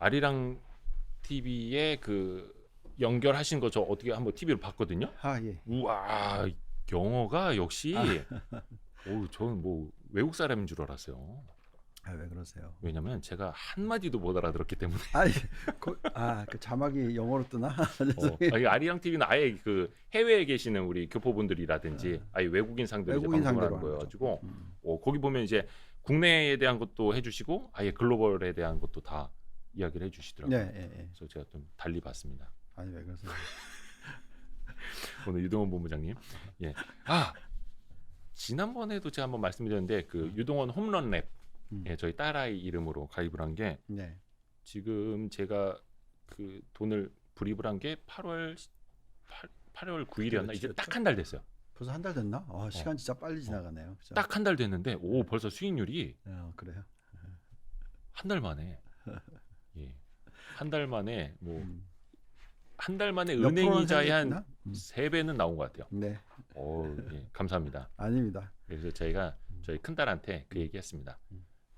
아리랑 TV에 그 연결하신 거 저 어떻게 한번 TV로 봤거든요. 아, 예. 우와, 영어가 역시 아. 저는 뭐 외국 사람인 줄 알았어요. 아, 왜 그러세요? 왜냐면 제가 한 마디도 못 알아들었기 때문에. 아니, 그 자막이 영어로 뜨나? 이 아리랑 TV는 아예 그 해외에 계시는 우리 교포분들이라든지 아예 외국인 상들이 이제 외국인 방송을 상대로 하는 하는 거여가지고 거죠. 거기 보면 이제 국내에 대한 것도 해주시고 아예 글로벌에 대한 것도 다 이야기를 해주시더라고요. 네, 예, 예. 그래서 제가 좀 달리 봤습니다. 아니, 왜 그러세요? 오늘 유동원 본부장님. 예. 지난번에도 제가 한번 말씀드렸는데 그 유동원 홈런 랩 예, 저희 딸아이 이름으로 가입을 한 게 네. 지금 제가 그 돈을 불입을 한 게 8월 9일이었나? 이제 딱 한 달 됐어요. 벌써 한 달 됐나? 시간 진짜 빨리 지나가네요. 그죠? 딱 한 달 됐는데 벌써 수익률이 그래요? 한 달 만에 예. 한 달 만에 뭐 한 달 만에 몇 은행 이자의 한 생겼나? 3배는 나온 것 같아요. 네. 예, 감사합니다. 아닙니다. 그래서 저희가 저희 큰딸한테 그 얘기했습니다.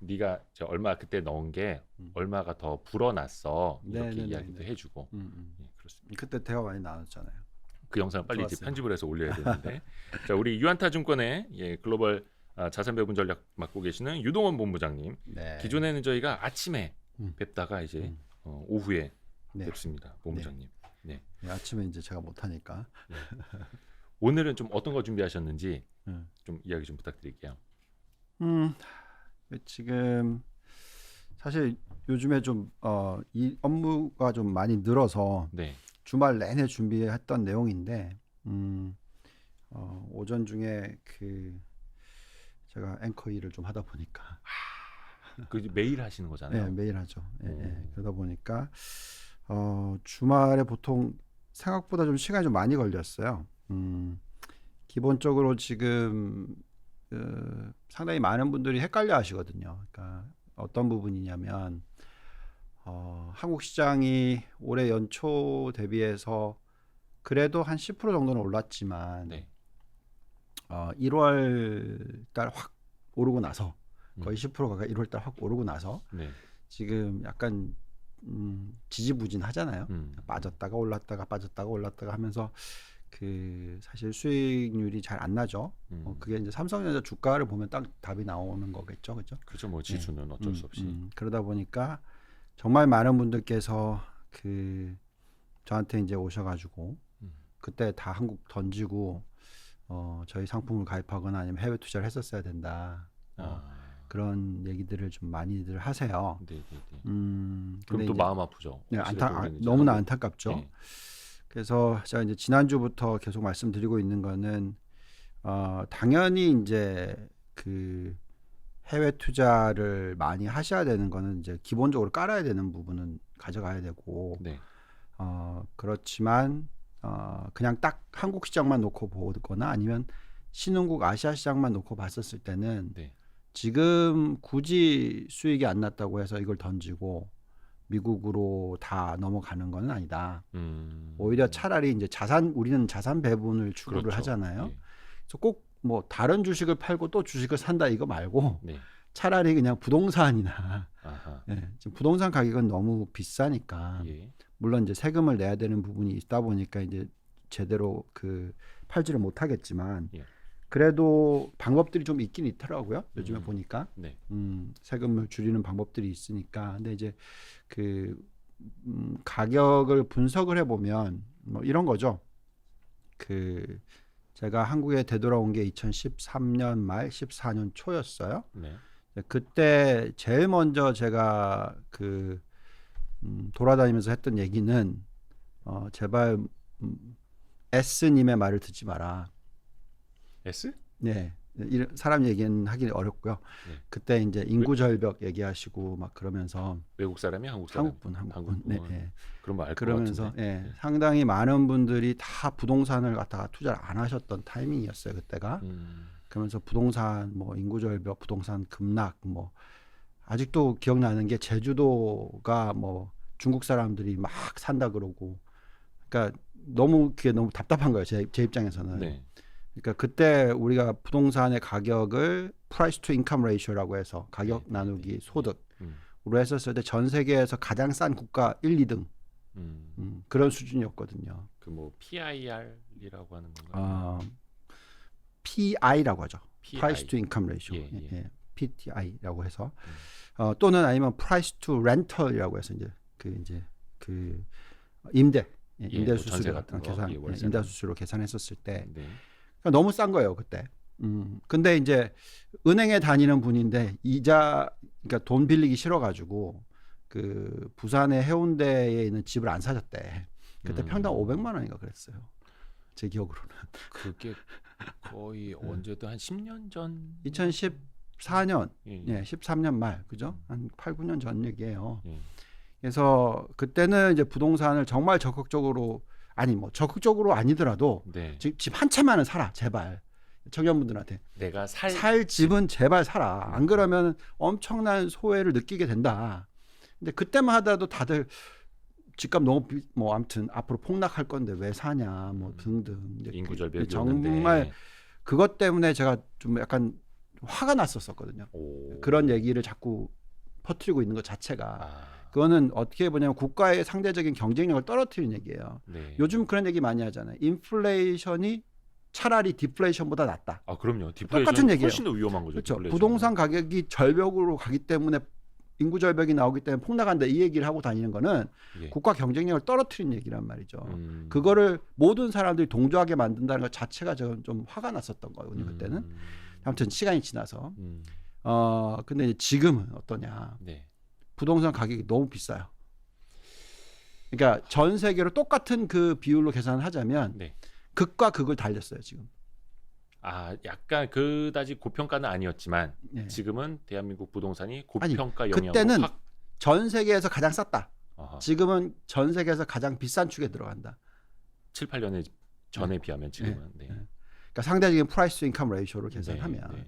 네가 저 얼마 그때 넣은 게 얼마가 더 불어났어 이렇게 네, 이야기도 해주고 예, 그렇습니다. 그때 대화 많이 나눴잖아요. 그 영상을 빨리 이제 좋았어요. 편집을 해서 올려야 되는데 자 우리 유한타증권의 예, 글로벌 자산 배분 전략 맡고 계시는 유동원 본부장님. 네. 기존에는 저희가 아침에 뵙다가 이제 오후에 네. 뵙습니다, 본부장님. 네. 네, 아침에 이제 제가 못하니까. 네. 오늘은 좀 어떤 거 준비하셨는지 좀 이야기 좀 부탁드릴게요. 지금 사실 요즘에 좀 이 업무가 좀 많이 늘어서 네. 주말 내내 준비했던 내용인데 오전 중에 그 제가 앵커 일을 좀 하다 보니까 그 매일 하시는 거잖아요. 네, 매일 하죠. 그러다 보니까 주말에 보통 생각보다 좀 시간이 좀 많이 걸렸어요. 기본적으로 지금 상당히 많은 분들이 헷갈려 하시거든요. 그러니까 어떤 부분이냐면 한국 시장이 올해 연초 대비해서 그래도 한 10% 정도는 올랐지만 네. 1월 달 확 오르고 나서 거의 10% 가까이 1월 달 확 오르고 나서 네. 지금 약간 지지부진하잖아요. 빠졌다가 올랐다가 빠졌다가 올랐다가 하면서 그 사실 수익률이 잘 안 나죠. 그게 이제 삼성전자 주가를 보면 딱 답이 나오는 거겠죠, 그렇죠? 그렇죠. 뭐 지수는 어쩔 수 없이. 그러다 보니까 정말 많은 분들께서 그 저한테 이제 오셔가지고 그때 다 한국 던지고 저희 상품을 가입하거나 아니면 해외 투자를 했었어야 된다. 그런 얘기들을 좀 많이들 하세요. 네. 근데 그럼 또 마음 아프죠. 네, 너무나 안타깝죠. 네. 그래서 제가 이제 지난주부터 계속 말씀드리고 있는 거는 당연히 이제 그 해외 투자를 많이 하셔야 되는 거는 이제 기본적으로 깔아야 되는 부분은 가져가야 되고 네. 그렇지만 그냥 딱 한국 시장만 놓고 보거나 아니면 신흥국 아시아 시장만 놓고 봤었을 때는 네. 지금 굳이 수익이 안 났다고 해서 이걸 던지고 미국으로 다 넘어가는 건 아니다. 오히려 차라리 이제 우리는 자산 배분을 추구를 그렇죠. 하잖아요. 네. 그래서 꼭 뭐 다른 주식을 팔고 또 주식을 산다 이거 말고 네. 차라리 그냥 부동산이나 아하. 지금 부동산 가격은 너무 비싸니까 예. 물론 이제 세금을 내야 되는 부분이 있다 보니까 이제 제대로 그 팔지를 못하겠지만 예. 그래도 방법들이 좀 있긴 있더라고요. 요즘에 보니까 네. 세금을 줄이는 방법들이 있으니까. 근데 이제 그 가격을 분석을 해보면 뭐 이런 거죠. 그 제가 한국에 되돌아온 게 2013년 말 14년 초였어요. 네. 그때 제일 먼저 제가 그 돌아다니면서 했던 얘기는 제발 S님의 말을 듣지 마라. S? 네, 사람 얘기는 하기 어렵고요. 네. 그때 이제 인구 절벽 얘기하시고 막 그러면서 외국 사람이 한국 사람? 한국분. 네. 그런 거 알 것 그러면서 같은데. 상당히 많은 분들이 다 부동산을 갖다가 투자를 안 하셨던 타이밍이었어요 그때가. 그러면서 부동산 뭐 인구 절벽, 부동산 급락 뭐 아직도 기억나는 게 제주도가 뭐 중국 사람들이 막 산다 그러고, 그러니까 그게 너무 답답한 거예요 제 입장에서는. 네. 그러니까 그때 우리가 부동산의 가격을 price to income ratio라고 해서 가격 나누기 소득으로 했었을 때 전 세계에서 가장 싼 국가 1, 2등 그런 수준이었거든요. 그 뭐 PIR이라고 하는 건가요? PI라고 하죠. PI. Price to Income Ratio. 예, 예. 예, PTI라고 해서 또는 아니면 Price to Rental이라고 해서 이제 그 임대 임대 뭐 수수료 전세 같은 거, 계산 월세나. 임대 수수료 계산했었을 때 네. 그러니까 너무 싼 거예요 그때. 근데 이제 은행에 다니는 분인데 그러니까 돈 빌리기 싫어가지고 그 부산의 해운대에 있는 집을 안 사셨대. 그때 평당 500만 원인가 그랬어요. 제 기억으로는. 그게 거의 언제도 한 10년 전. 2014년, 예. 예, 13년 말, 그죠? 한 8, 9년 전 얘기예요. 예. 그래서 그때는 이제 부동산을 정말 적극적으로 뭐 적극적으로 아니더라도 네. 집 한 채만은 사라, 제발. 청년분들한테 내가 살 집은 제발 사라. 안 그러면 엄청난 소외를 느끼게 된다. 근데 그때만 하더라도 다들 집값 너무 뭐 아무튼 앞으로 폭락할 건데 왜 사냐 뭐 등등. 인구 절벽이 정말 오는데. 그것 때문에 제가 좀 약간 화가 났었거든요. 그런 얘기를 자꾸 퍼뜨리고 있는 것 자체가 그거는 어떻게 보냐면 국가의 상대적인 경쟁력을 떨어뜨리는 얘기예요. 네. 요즘 그런 얘기 많이 하잖아요. 인플레이션이 차라리 디플레이션보다 낫다. 그럼요. 똑같은 얘기예요. 훨씬 더 위험한 거죠. 그렇죠. 디플레이션은. 부동산 가격이 절벽으로 가기 때문에 인구 절벽이 나오기 때문에 폭락한다 이 얘기를 하고 다니는 거는 예. 국가 경쟁력을 떨어뜨리는 얘기란 말이죠. 그거를 모든 사람들이 동조하게 만든다는 것 자체가 저는 좀 화가 났었던 거거든요. 그때는. 아무튼 시간이 지나서. 근데 이제 지금은 어떠냐. 네. 부동산 가격이 너무 비싸요. 그러니까 전 세계로 똑같은 그 비율로 계산을 하자면 네. 극과 극을 달렸어요 지금. 약간 그다지 고평가는 아니었지만 네. 지금은 대한민국 부동산이 고평가 영향으로 그때는 확. 전 세계에서 가장 쌌다. 아하. 지금은 전 세계에서 가장 비싼 축에 들어간다. 7, 8년 전에 비하면 지금은. 네. 그러니까 상대적인 프라이스 인컴 레이쇼를 계산하면. 네.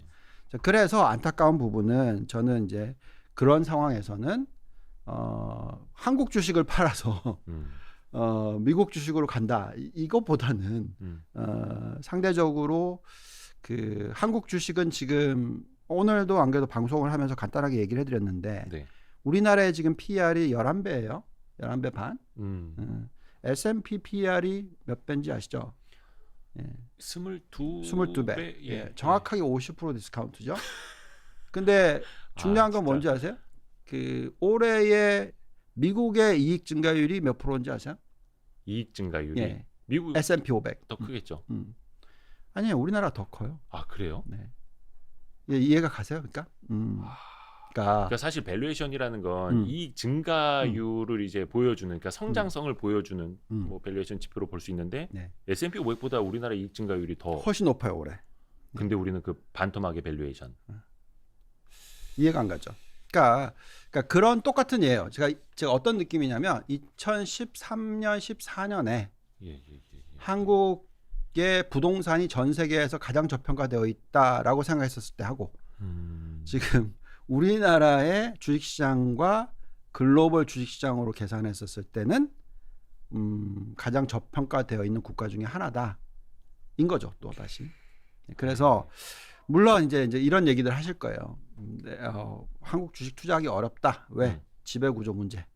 자, 그래서 안타까운 부분은 저는 이제 그런 상황에서는 한국 주식을 팔아서 미국 주식으로 간다. 이것보다는 상대적으로 그 한국 주식은 지금 오늘도 안 그래도 방송을 하면서 간단하게 얘기를 해드렸는데 네. 우리나라의 지금 PR이 11배예요. 11배 반. S&P PR이 몇 배인지 아시죠? 예. 22배. 예. 정확하게 50% 디스카운트죠. 근데 중요한 건 뭔지 아세요? 그 올해의 미국의 이익 증가율이 몇 프로인지 아세요? 이익 증가율이 예. 미국 S&P 500. 더 크겠죠. 아니요, 우리나라 더 커요. 그래요? 네. 예, 이해가 가세요, 그러니까? 그러니까 사실 밸류에이션이라는 건 이익 증가율을 이제 보여주는, 그러니까 성장성을 보여주는 뭐 밸류에이션 지표로 볼 수 있는데 네. S&P 500보다 우리나라 이익 증가율이 더 훨씬 높아요, 올해. 근데 우리는 그 반토막의 밸류에이션. 이해가 안 가죠. 그러니까 그런 똑같은 예예요. 제가 어떤 느낌이냐면 2013년, 14년에 한국의 부동산이 전 세계에서 가장 저평가되어 있다라고 생각했었을 때 하고 지금 우리나라의 주식시장과 글로벌 주식시장으로 계산했었을 때는 가장 저평가되어 있는 국가 중에 하나다인 거죠. 또 다시. 그래서 물론 이제 이런 얘기들 하실 거예요. 한국 주식 투자하기 어렵다. 왜? 지배구조 문제.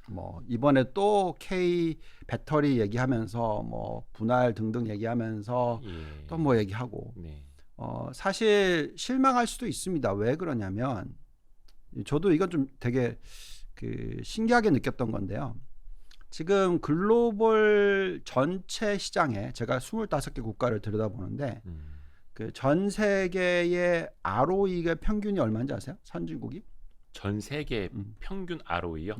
뭐 이번에 또 K 배터리 얘기하면서 뭐 분할 등등 얘기하면서 또 뭐 얘기하고. 사실 실망할 수도 있습니다. 왜 그러냐면 저도 이건 좀 되게 그 신기하게 느꼈던 건데요. 지금 글로벌 전체 시장에 제가 25개 국가를 들여다보는데 그 전 세계의 ROE가 평균이 얼마인지 아세요? 선진국이? 전 세계 평균 ROE요?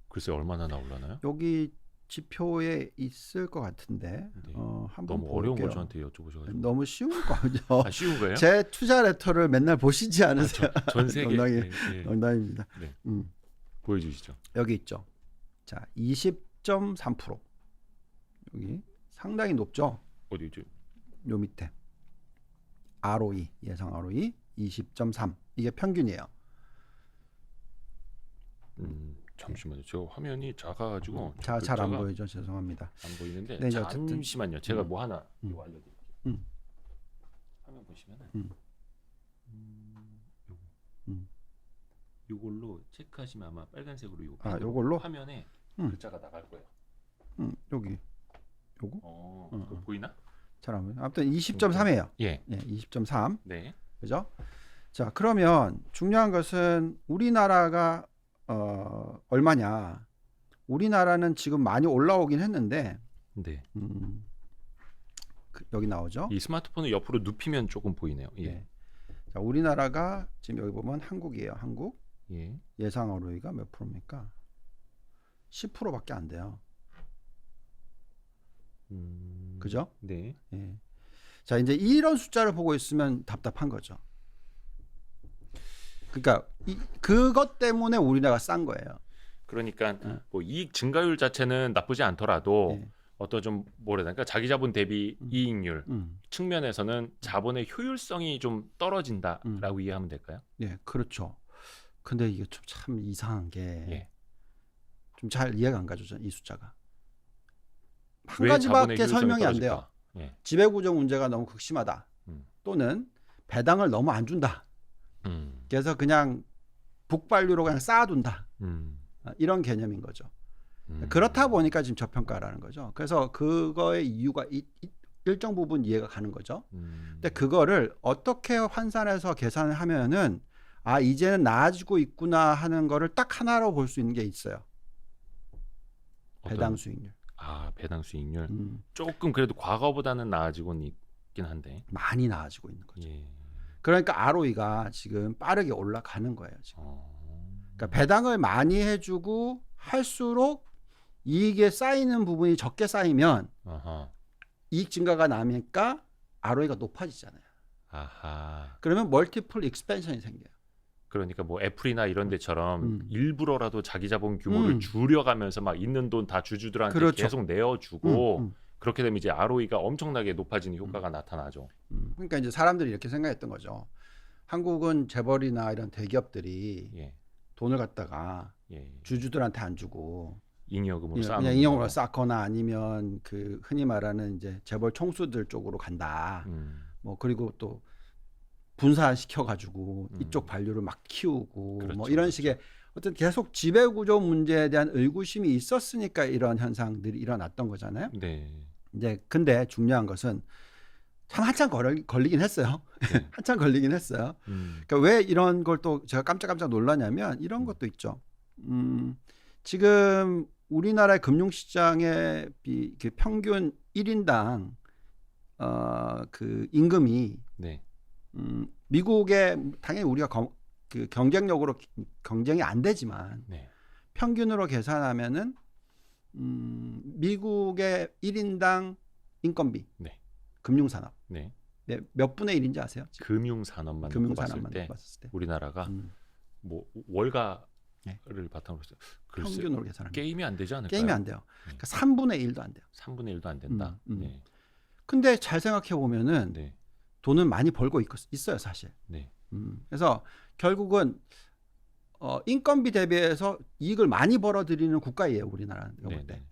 글쎄 얼마나 나올라나요? 여기 지표에 있을 것 같은데 한번 너무 볼게요. 어려운 걸 저한테 여쭤보셔가지고. 너무 쉬운 거죠. 쉬운 거예요? 제 투자 레터를 맨날 보시지 않으세요? 전 세계. 농담입니다. 네. 보여주시죠. 여기 있죠. 자, 20.3%. 여기 상당히 높죠. 어디죠? 요 밑에. ROE, 예상 ROE 20.3. 이게 평균이에요. 잠시만요. 저 화면이 작아가지고 잘 안 보이죠. 죄송합니다. 안 보이는데 네, 잠시만요. 제가 뭐 하나 이거 알려드릴게요. 화면 보시면은 이걸로 체크하시면 아마 빨간색으로 요 요걸로 화면에 글자가 나갈 거예요. 여기 요거? 그거 보이나? 잘 안 보여. 아무튼 20.3이에요. 예. 20.3. 네. 그죠? 자, 그러면 중요한 것은 우리나라가 얼마냐? 우리나라는 지금 많이 올라오긴 했는데, 네. 여기 나오죠? 이 스마트폰을 옆으로 눕히면 조금 보이네요. 예. 네. 자, 우리나라가 지금 여기 보면 한국이에요. 한국. 예. 예상 ROE가 몇 프로입니까? 10%밖에 안 돼요. 그죠? 네. 예. 자, 이제 이런 숫자를 보고 있으면 답답한 거죠. 그러니까 그것 때문에 우리나라가 싼 거예요. 그러니까 뭐 이익 증가율 자체는 나쁘지 않더라도 어떤 좀 뭐라 해야 될까 자기 자본 대비 이익률 측면에서는 자본의 효율성이 좀 떨어진다라고 이해하면 될까요? 네, 그렇죠. 근데 이게 좀 참 이상한 게 좀 예. 잘 이해가 안 가죠, 이 숫자가. 한 가지밖에 설명이 안 돼요. 예. 지배구조 문제가 너무 극심하다. 또는 배당을 너무 안 준다. 그래서 그냥 북발류로 그냥 쌓아둔다. 이런 개념인 거죠. 그렇다 보니까 지금 저평가라는 거죠. 그래서 그거의 이유가 일정 부분 이해가 가는 거죠. 근데 그거를 어떻게 환산해서 계산을 하면은 아 이제는 나아지고 있구나 하는 거를 딱 하나로 볼 수 있는 게 있어요. 배당 수익률. 아 배당 수익률. 조금 그래도 과거보다는 나아지고는 있긴 한데 많이 나아지고 있는 거죠. 예. 그러니까 ROE가 지금 빠르게 올라가는 거예요. 지금. 그러니까 배당을 많이 해주고 할수록 이익에 쌓이는 부분이 적게 쌓이면 이익 증가가 나니까 ROE가 높아지잖아요. 아하. 그러면 멀티플 익스펜션이 생겨요. 그러니까 뭐 애플이나 이런 데처럼 일부러라도 자기 자본 규모를 줄여가면서 막 있는 돈 다 주주들한테 그렇죠. 계속 내어주고 그렇게 되면 이제 ROE가 엄청나게 높아지는 효과가 나타나죠. 그러니까 이제 사람들이 이렇게 생각했던 거죠. 한국은 재벌이나 이런 대기업들이 예. 돈을 갖다가 예. 주주들한테 안 주고 잉여금으로 쌓아 그냥 잉여금으로 쌓거나 아니면 그 흔히 말하는 이제 재벌 총수들 쪽으로 간다. 뭐 그리고 또 분산시켜 가지고 이쪽 반류를 막 키우고 그렇죠, 뭐 이런 그렇죠. 식의 어떤 계속 지배구조 문제에 대한 의구심이 있었으니까 이런 현상들이 일어났던 거잖아요. 네. 이제 근데 중요한 것은 참 한참 걸리긴 했어요. 네. 한참 걸리긴 했어요. 그러니까 왜 이런 걸 또 제가 깜짝깜짝 놀라냐면 이런 것도 있죠. 지금 우리나라의 금융시장의 그 평균 1인당 그 임금이 네. 미국의 당연히 우리가 그 경쟁력으로 경쟁이 안 되지만 네. 평균으로 계산하면은 미국의 1인당 인건비 네. 금융산업 네. 몇 분의 1인지 아세요? 금융산업만 금융산업만 봤을 때 봤을 때 우리나라가 뭐 월가를 네. 바탕으로 해서 평균으로 계산하면 게임이 안 되지 않을까요? 게임이 안 돼요. 그러니까 3분의 1도 안 돼요. 3분의 1도 안 된다. 네. 근데 잘 생각해 보면은 네. 돈은 많이 벌고 있어요, 사실. 네. 그래서 결국은 인건비 대비해서 이익을 많이 벌어들이는 국가예요, 우리나라는. 볼 때.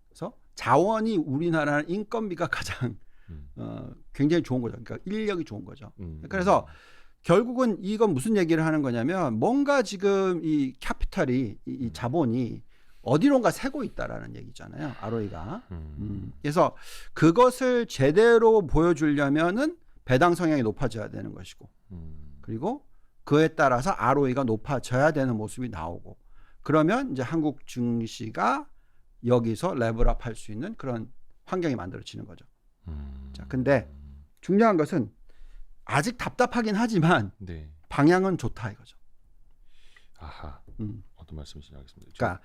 그래서 자원이 우리나라는 인건비가 가장 굉장히 좋은 거죠. 그러니까 인력이 좋은 거죠. 그래서 결국은 이건 무슨 얘기를 하는 거냐면 뭔가 지금 이 캐피탈이 이 자본이 어디론가 새고 있다라는 얘기잖아요. ROE가. 그래서 그것을 제대로 보여주려면은 배당 성향이 높아져야 되는 것이고, 그리고 그에 따라서 ROE가 높아져야 되는 모습이 나오고, 그러면 이제 한국 증시가 여기서 레벨업 할 수 있는 그런 환경이 만들어지는 거죠. 자, 근데 중요한 것은 아직 답답하긴 하지만 네. 방향은 좋다 이거죠. 아하. 어떤 말씀이신지 알겠습니다. 그러니까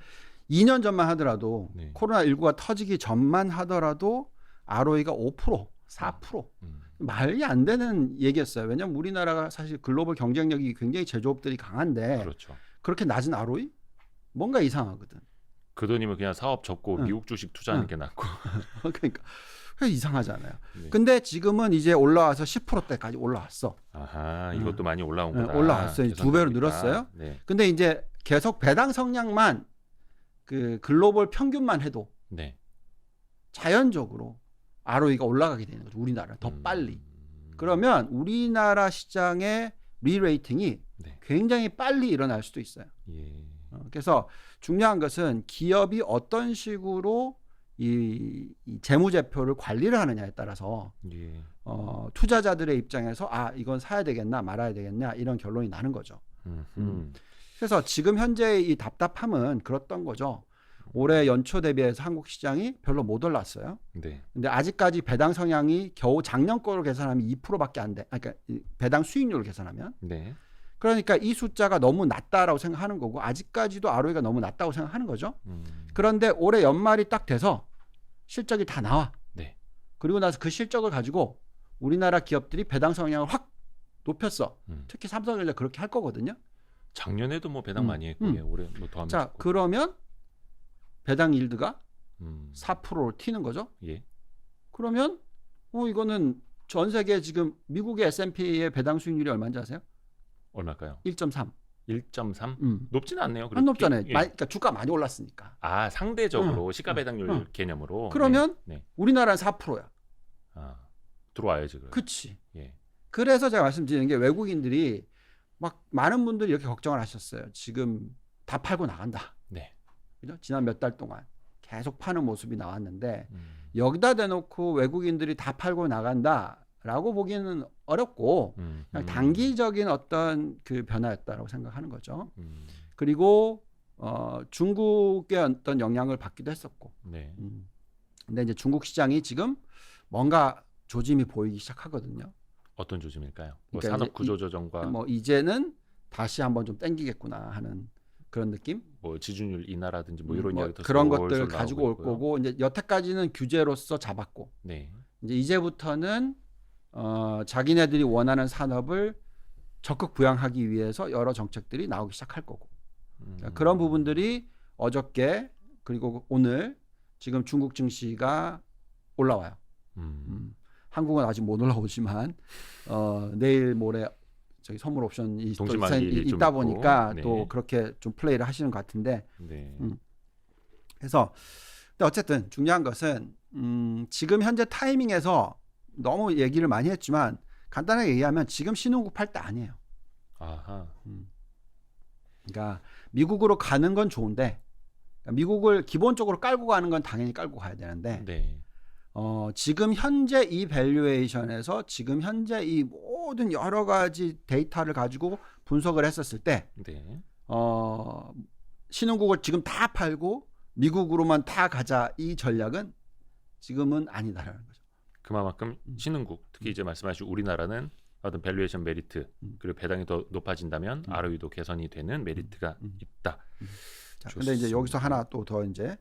2년 전만 하더라도 네. 코로나19가 터지기 전만 하더라도 ROE가 5%, 4% 말이 안 되는 얘기였어요. 왜냐하면 우리나라가 사실 글로벌 경쟁력이 굉장히 제조업들이 강한데 그렇죠. 그렇게 낮은 ROE? 뭔가 이상하거든. 그 돈이면 그냥 사업 접고 미국 주식 투자하는 게 낫고. 그러니까 이상하잖아요. 네. 근데 지금은 이제 올라와서 10%대까지 올라왔어. 아하, 이것도 많이 올라온 거다. 올라왔어요. 2배로 늘었어요. 네. 근데 이제 계속 배당 성량만 그 글로벌 평균만 해도 네. 자연적으로 ROE가 올라가게 되는 거죠. 우리나라 더 빨리. 그러면 우리나라 시장의 리레이팅이 네. 굉장히 빨리 일어날 수도 있어요. 예. 그래서 중요한 것은 기업이 어떤 식으로 이 재무제표를 관리를 하느냐에 따라서 예. 투자자들의 입장에서 이건 사야 되겠나 말아야 되겠냐 이런 결론이 나는 거죠. 그래서 지금 현재 이 답답함은 그렇던 거죠. 올해 연초 대비해서 한국 시장이 별로 못 올랐어요. 네. 근데 아직까지 배당 성향이 겨우 작년 거로 계산하면 2%밖에 안 돼. 그러니까 배당 수익률을 계산하면. 네. 그러니까 이 숫자가 너무 낮다라고 생각하는 거고 아직까지도 ROE가 너무 낮다고 생각하는 거죠. 그런데 올해 연말이 딱 돼서 실적이 다 나와. 네. 그리고 나서 그 실적을 가지고 우리나라 기업들이 배당 성향을 확 높였어. 특히 삼성전자 그렇게 할 거거든요. 작년에도 뭐 배당 많이 했고 예, 올해 뭐 더 하면 자, 좋고. 그러면 배당 일드가 4%로 튀는 거죠. 예. 그러면 이거는 전 세계 지금 미국의 S&P의 배당 수익률이 얼마인지 아세요? 얼마일까요? 1.3. 1.3? 높지는 않네요. 안 높잖아요. 예. 그러니까 주가 많이 올랐으니까. 상대적으로 시가 배당률 개념으로. 그러면 네. 우리나라는 4%야. 들어와야지 그래. 그치. 예. 그래서 제가 말씀드리는 게 외국인들이 막 많은 분들이 이렇게 걱정을 하셨어요. 지금 다 팔고 나간다. 네. 그죠? 지난 몇 달 동안 계속 파는 모습이 나왔는데 여기다 대놓고 외국인들이 다 팔고 나간다라고 보기는 어렵고 그냥 단기적인 어떤 그 변화였다라고 생각하는 거죠. 그리고 중국의 어떤 영향을 받기도 했었고. 네. 근데 이제 중국 시장이 지금 뭔가 조짐이 보이기 시작하거든요. 어떤 조짐일까요? 뭐 그러니까 산업 구조 조정과 이제는 다시 한번 좀 땡기겠구나 하는 그런 느낌? 뭐 지준율 인하라든지 뭐 이런 이야기도 그런 것들 가지고 올 거고 이제 여태까지는 규제로서 잡았고 네. 이제부터는 자기네들이 원하는 산업을 적극 부양하기 위해서 여러 정책들이 나오기 시작할 거고 그런 부분들이 어저께 그리고 오늘 지금 중국 증시가 올라와요. 한국은 아직 못 올라오지만 내일 모레 저기 선물 옵션이 또 있다 보니까 네. 또 그렇게 좀 플레이를 하시는 것 같은데 네. 그래서 근데 어쨌든 중요한 것은 지금 현재 타이밍에서 너무 얘기를 많이 했지만 간단하게 얘기하면 지금 신흥국 팔 때 아니에요. 아하. 그러니까 미국으로 가는 건 좋은데 미국을 기본적으로 깔고 가는 건 당연히 깔고 가야 되는데 네. 지금 현재 이 밸류에이션에서 지금 현재 이 모든 여러 가지 데이터를 가지고 분석을 했었을 때 네. 신흥국을 지금 다 팔고 미국으로만 다 가자 이 전략은 지금은 아니다라는 거죠. 그만큼 신흥국 특히 이제 말씀하신 우리나라는 어떤 밸류에이션 메리트 그리고 배당이 더 높아진다면 ROE도 개선이 되는 메리트가 있다. 자, 근데 이제 여기서 하나 또 더 이제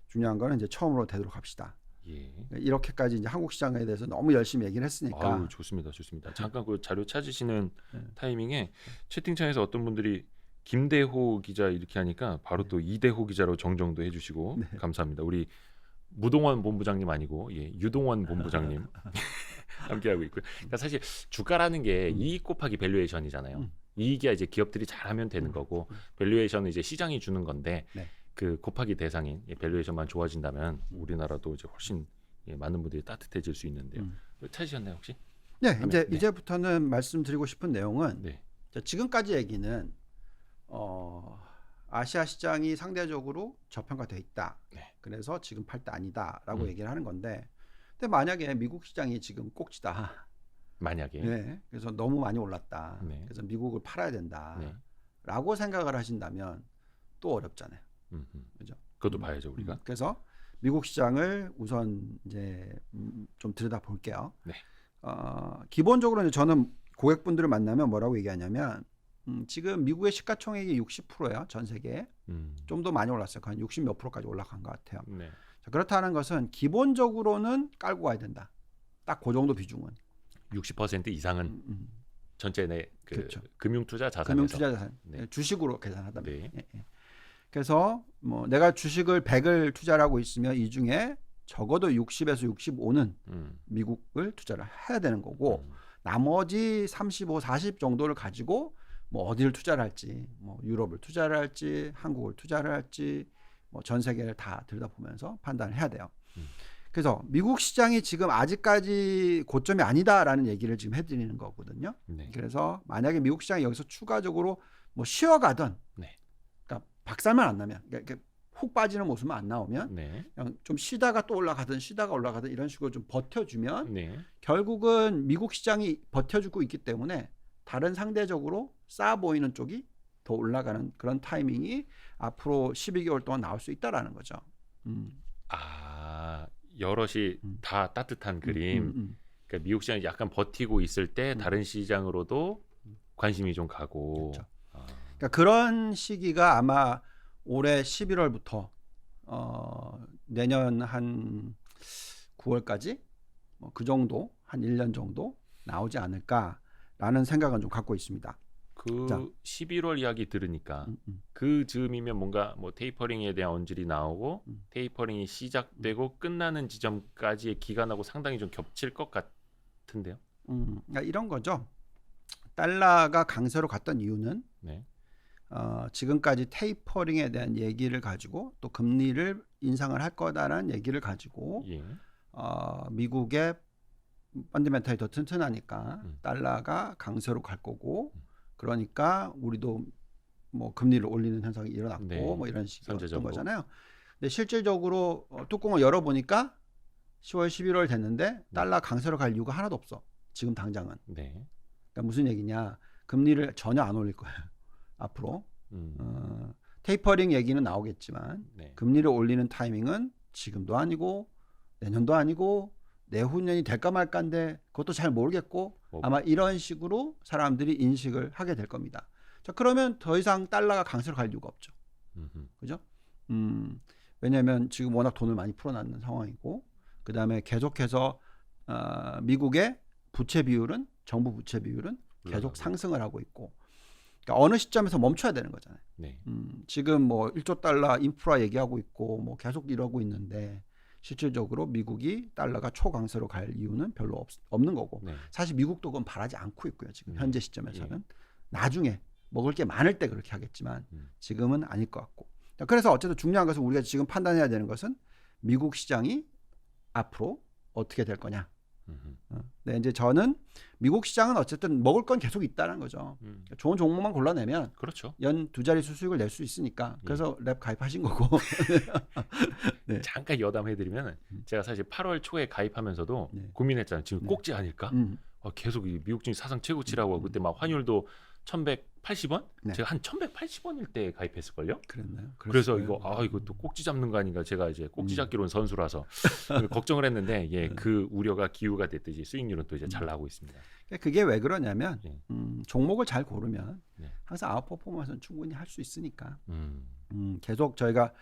중요한 거는 이제 처음으로 되도록 합시다. 예. 이렇게까지 이제 한국 시장에 대해서 너무 열심히 얘기를 했으니까. 아유, 좋습니다. 잠깐 그 자료 찾으시는 타이밍에 채팅창에서 어떤 분들이 김대호 기자 이렇게 하니까 바로 또 이대호 기자로 정정도 해주시고 감사합니다. 우리 무동원 본부장님 아니고 유동원 본부장님 함께하고 있고요. 그러니까 사실 주가라는 게 이익 곱하기 밸류에이션이잖아요. 이익이야 이제 기업들이 잘하면 되는 거고 밸류에이션은 이제 시장이 주는 건데 그 곱하기 대상인 밸류에이션만 좋아진다면 우리나라도 이제 훨씬 많은 분들이 따뜻해질 수 있는데요. 찾으셨나요 혹시? 네, 이제부터는 말씀드리고 싶은 내용은 지금까지 얘기는 아시아 시장이 상대적으로 저평가돼 있다. 그래서 지금 팔 때 아니다라고 얘기를 하는 건데, 근데 만약에 미국 시장이 지금 꼭지다. 만약에. 그래서 너무 많이 올랐다. 네. 그래서 미국을 팔아야 된다라고 생각을 하신다면 또 어렵잖아요. 그죠? 그것도 봐야죠 우리가. 그래서 미국 시장을 우선 이제 좀 들여다 볼게요. 네. 기본적으로 이제 저는 고객분들을 만나면 뭐라고 얘기하냐면 지금 미국의 시가총액이 60%예요. 전 세계에. 좀 더 많이 올랐어요. 한 60 몇 %까지 올라간 것 같아요. 네. 자, 그렇다는 것은 기본적으로는 깔고 가야 된다. 딱 그 정도 비중은. 60% 이상은 전체 내 그렇죠. 금융투자 자산에서. 금융투자 자산. 주식으로 계산하다. 네. 그래서 뭐 내가 주식을 100을 투자를 하고 있으면 이 중에 적어도 60에서 65는 미국을 투자를 해야 되는 거고 나머지 35, 40 정도를 가지고 뭐 어디를 투자를 할지, 뭐 유럽을 투자를 할지, 한국을 투자를 할지, 뭐 전 세계를 다 들여다보면서 판단을 해야 돼요. 그래서 미국 시장이 지금 아직까지 고점이 아니다라는 얘기를 지금 해드리는 거거든요. 네. 그래서 만약에 미국 시장이 여기서 추가적으로 뭐 쉬어가던, 네. 그러니까 박살만 안 나면, 그러니까 훅 빠지는 모습만 안 나오면, 네. 그냥 좀 쉬다가 또 올라가든 쉬다가 올라가든 이런 식으로 좀 버텨주면, 네. 결국은 미국 시장이 버텨주고 있기 때문에 다른 상대적으로 싸 보이는 쪽이 더 올라가는 그런 타이밍이 앞으로 12개월 동안 나올 수 있다라는 거죠. 아, 여럿이 다 따뜻한 그림. 그러니까 미국 시장이 약간 버티고 있을 때 다른 시장으로도 관심이 좀 가고. 그렇죠. 그러니까 그런 시기가 아마 올해 11월부터 내년 한 9월까지 뭐 그 정도, 한 1년 정도 나오지 않을까라는 생각은 좀 갖고 있습니다. 그 자. 11월 이야기 들으니까 그 즈음이면 뭔가 뭐 테이퍼링에 대한 언질이 나오고 테이퍼링이 시작되고 끝나는 지점까지의 기간하고 상당히 좀 겹칠 것 같은데요. 그러니까 이런 거죠. 달러가 강세로 갔던 이유는 네. 지금까지 테이퍼링에 대한 얘기를 가지고 또 금리를 인상을 할 거다라는 얘기를 가지고 예. 미국의 펀더멘탈이 더 튼튼하니까 달러가 강세로 갈 거고 그러니까 우리도 뭐 금리를 올리는 현상이 일어났고 네. 뭐 이런 식이었던 선제적으로. 거잖아요. 근데 실질적으로 뚜껑을 열어보니까 10월, 11월 됐는데 달러 강세로 갈 이유가 하나도 없어. 지금 당장은. 네. 그러니까 무슨 얘기냐? 금리를 전혀 안 올릴 거예요. 앞으로. 테이퍼링 얘기는 나오겠지만 네. 금리를 올리는 타이밍은 지금도 아니고 내년도 아니고 내후년이 될까 말까인데 그것도 잘 모르겠고 아마 이런 식으로 사람들이 인식을 하게 될 겁니다. 자, 그러면 더 이상 달러가 강세로 갈 이유가 없죠. 그죠? 왜냐하면 지금 워낙 돈을 많이 풀어놨는 상황이고 그 다음에 계속해서 미국의 부채 비율은 정부 부채 비율은 계속 상승을 하고 있고 그러니까 어느 시점에서 멈춰야 되는 거잖아요. 네. 지금 뭐 1조 달러 인프라 얘기하고 있고 뭐 계속 이러고 있는데 실질적으로 미국이 달러가 초강세로 갈 이유는 별로 없는 거고 네. 사실 미국도 그건 바라지 않고 있고요. 지금 현재 시점에서는 나중에 먹을 게 많을 때 그렇게 하겠지만 지금은 아닐 것 같고 그래서 어쨌든 중요한 것은 우리가 지금 판단해야 되는 것은 미국 시장이 앞으로 어떻게 될 거냐. 네, 이제 저는 미국 시장은 어쨌든 먹을 건 계속 있다는 거죠. 좋은 종목만 골라내면 그렇죠. 연 2자릿수 수익을 낼 수 있으니까 그래서 랩 가입하신 거고. 네. 잠깐 여담해드리면 제가 사실 8월 초에 가입하면서도 네. 고민했잖아요. 지금 꼭지 아닐까? 계속 이 미국 증시 사상 최고치라고 하고 그때 막 환율도 1180원? 네. 제가 한 1180원일 때 가입했을걸요? 그랬나요? 그래서 그랬을까요? 이거 또 꼭지 잡는 거 아닌가 제가 이제 꼭지 잡기로 온 선수라서 걱정을 했는데 그 우려가 기우가 됐듯이 수익률은 또 이제 잘 나오고 있습니다. 그게 왜 그러냐면 네. 종목을 잘 고르면 네. 항상 아웃 퍼포먼스는 충분히 할 수 있으니까 계속 저희가